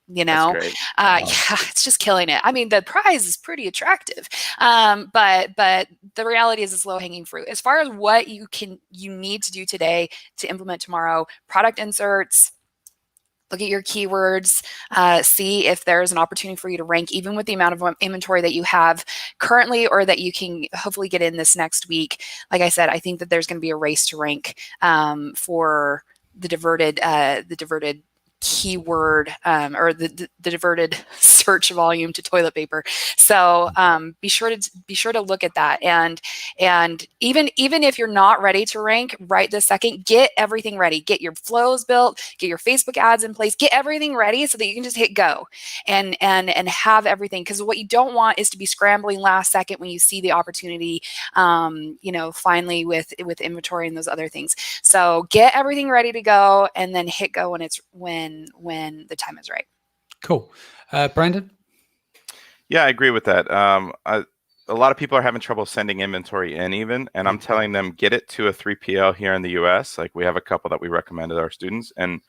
Speaker 3: That's great.
Speaker 4: Yeah, it's just killing it. I mean, the prize is pretty attractive, but the reality is it's low hanging fruit. As far as what you need to do today to implement tomorrow, product inserts. Look at your keywords, see if there's an opportunity for you to rank, even with the amount of inventory that you have currently, or that you can hopefully get in this next week. Like I said, I think that there's going to be a race to rank for the diverted keyword or the diverted search volume to toilet paper. So be sure to look at that, and even if you're not ready to rank right this second, get everything ready. Get your flows built, get your Facebook ads in place, get everything ready so that you can just hit go and have everything. Because what you don't want is to be scrambling last second when you see the opportunity, finally with inventory and those other things. So get everything ready to go and then hit go when the time is right.
Speaker 1: Cool. Brandon?
Speaker 5: Yeah, I agree with that. A lot of people are having trouble sending inventory in even, and I'm telling them get it to a 3PL here in the US. Like we have a couple that we recommended our students, and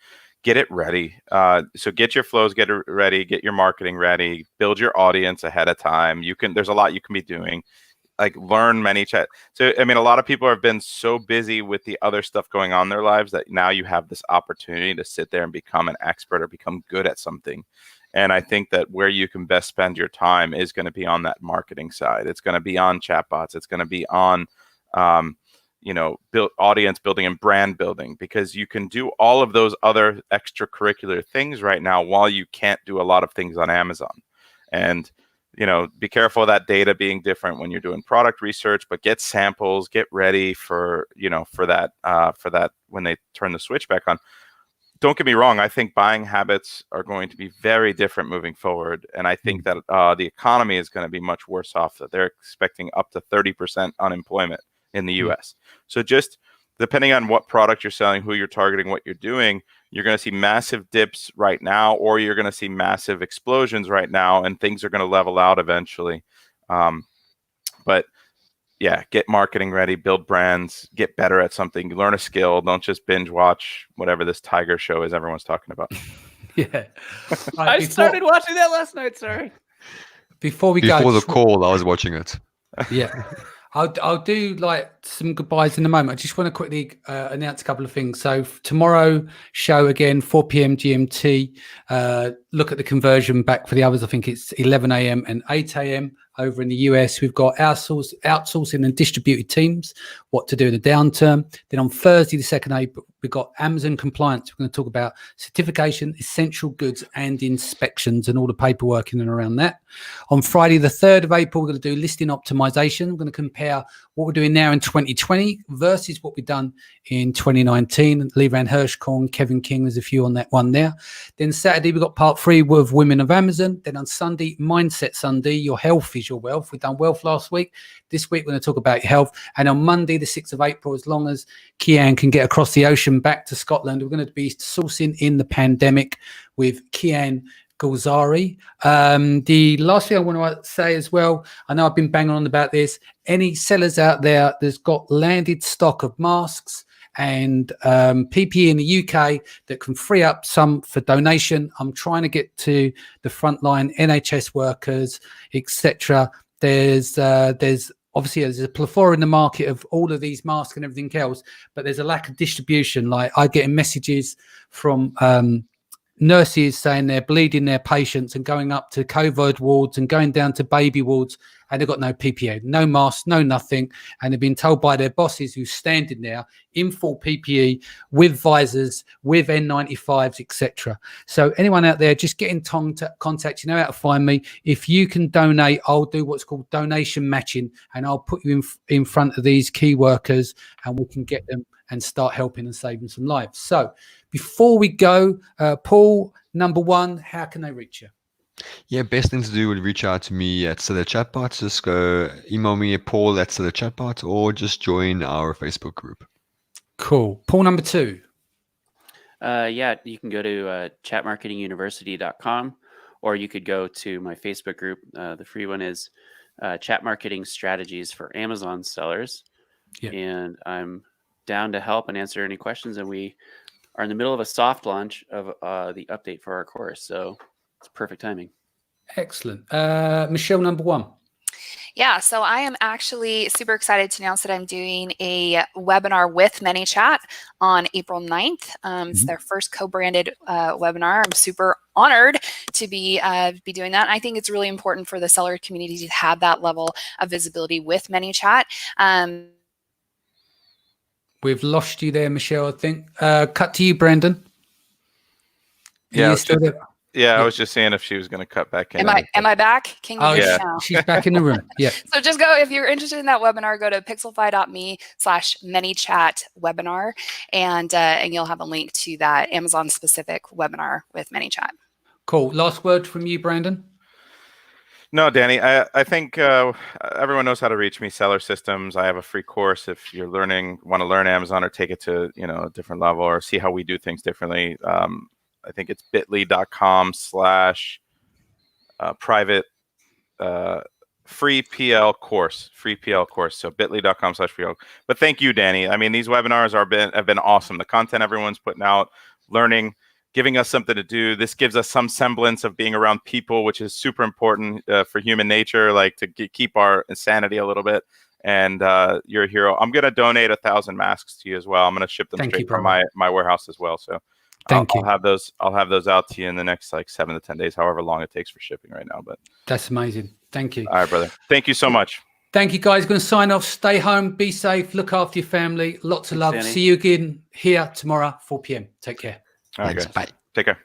Speaker 5: get it ready. So get your flows, get it ready, get your marketing ready, build your audience ahead of time. There's a lot you can be doing. Like learn ManyChat. So, I mean, a lot of people have been so busy with the other stuff going on in their lives that now you have this opportunity to sit there and become an expert or become good at something. And I think that where you can best spend your time is going to be on that marketing side. It's going to be on chatbots. It's going to be on, build audience building and brand building, because you can do all of those other extracurricular things right now while you can't do a lot of things on Amazon. And be careful of that data being different when you're doing product research, but get samples, get ready for that when they turn the switch back on. Don't get me wrong. I think buying habits are going to be very different moving forward. And I think that the economy is going to be much worse off. That they're expecting up to 30% unemployment in the US. So just depending on what product you're selling, who you're targeting, what you're doing, you're going to see massive dips right now, or you're going to see massive explosions right now, and things are going to level out eventually. But yeah, get marketing ready, build brands, get better at something, learn a skill. Don't just binge watch whatever this tiger show is everyone's talking about.
Speaker 1: Yeah.
Speaker 3: I started watching that last night. Sorry.
Speaker 1: Before
Speaker 2: the call, I was watching it.
Speaker 1: Yeah. I'll do like some goodbyes in a moment. I just want to quickly announce a couple of things. So tomorrow show again, 4 p.m. GMT. Look at the conversion back for the others. I think it's 11 a.m. and 8 a.m. over in the US. We've got outsourcing and distributed teams, what to do in the downturn. Then on Thursday, the 2nd of April, we've got Amazon compliance. We're going to talk about certification, essential goods, and inspections and all the paperwork in and around that. On Friday, the 3rd of April, we're going to do listing optimization. We're going to compare what we're doing now in 2020 versus what we've done in 2019. Lee Van Hirschkorn, Kevin King, there's a few on that one there. Then Saturday, we've got part 3 with Women of Amazon. Then on Sunday, Mindset Sunday, your health is your wealth. We've done wealth last week. This week, we're going to talk about health. And on Monday, the 6th of April, as long as Kian can get across the ocean back to Scotland, we're going to be sourcing in the pandemic with Kian Gulzari. The last thing I want to say as well, I know I've been banging on about this. Any sellers out there that's got landed stock of masks and PPE in the UK that can free up some for donation, I'm trying to get to the frontline NHS workers, etc. There's obviously there's a plethora in the market of all of these masks and everything else, but there's a lack of distribution. Like I get messages from nurses saying they're bleeding their patients and going up to COVID wards and going down to baby wards, and they've got no PPE, no mask, no nothing. And they've been told by their bosses who's standing there in full PPE with visors, with N95s, etc. So anyone out there, just get in contact. You know how to find me. If you can donate, I'll do what's called donation matching, and I'll put you in front of these key workers, and we can get them and start helping and saving some lives. So before we go, Paul, number one, how can they reach you?
Speaker 2: Yeah, best thing to do would reach out to me at Seller Chatbot. Just go email me at Paul at Seller Chatbot, or just join our Facebook group.
Speaker 1: Cool. Paul, number 2.
Speaker 3: Yeah, you can go to chatmarketinguniversity.com, or you could go to my Facebook group. The free one is Chat Marketing Strategies for Amazon Sellers.
Speaker 1: Yeah.
Speaker 3: And I'm down to help and answer any questions. And we are in the middle of a soft launch of the update for our course. So it's perfect timing.
Speaker 1: Excellent. Michelle, number 1.
Speaker 4: Yeah, so I am actually super excited to announce that I'm doing a webinar with ManyChat on April 9th. It's their first co-branded webinar. I'm super honored to be doing that. I think it's really important for the seller community to have that level of visibility with ManyChat.
Speaker 1: We've lost you there, Michelle, I think. Cut to you, Brandon. Are
Speaker 5: Yeah,
Speaker 1: you still there?
Speaker 5: I was just seeing if she was going to cut back in.
Speaker 4: Am I back? Can you hear me now?
Speaker 1: She's back in the room. Yeah.
Speaker 4: So just go, if you're interested in that webinar, go to pixelfy.me/ManyChat webinar, and you'll have a link to that Amazon specific webinar with ManyChat.
Speaker 1: Cool. Last word from you, Brandon.
Speaker 5: No, Danny, I think everyone knows how to reach me. Seller Systems. I have a free course if you're want to learn Amazon or take it to a different level or see how we do things differently. I think it's bit.ly/private free PL course. So bit.ly/free. But thank you, Danny. I mean, these webinars have been awesome. The content everyone's putting out, learning, giving us something to do. This gives us some semblance of being around people, which is super important for human nature, like to keep our insanity a little bit. And you're a hero. I'm going to donate 1,000 masks to you as well. I'm going to ship them straight from my warehouse as well. So I'll have those out to you in the next 7 to 10 days, however long it takes for shipping right now. But
Speaker 1: that's amazing. Thank you.
Speaker 5: All right, brother. Thank you so much.
Speaker 1: Thank you, guys. Going to sign off. Stay home. Be safe. Look after your family. Lots of love.
Speaker 3: Danny.
Speaker 1: See you again here tomorrow, 4 p.m. Take care.
Speaker 5: All right,
Speaker 2: Thanks.
Speaker 5: guys.
Speaker 2: Bye.
Speaker 5: Take care.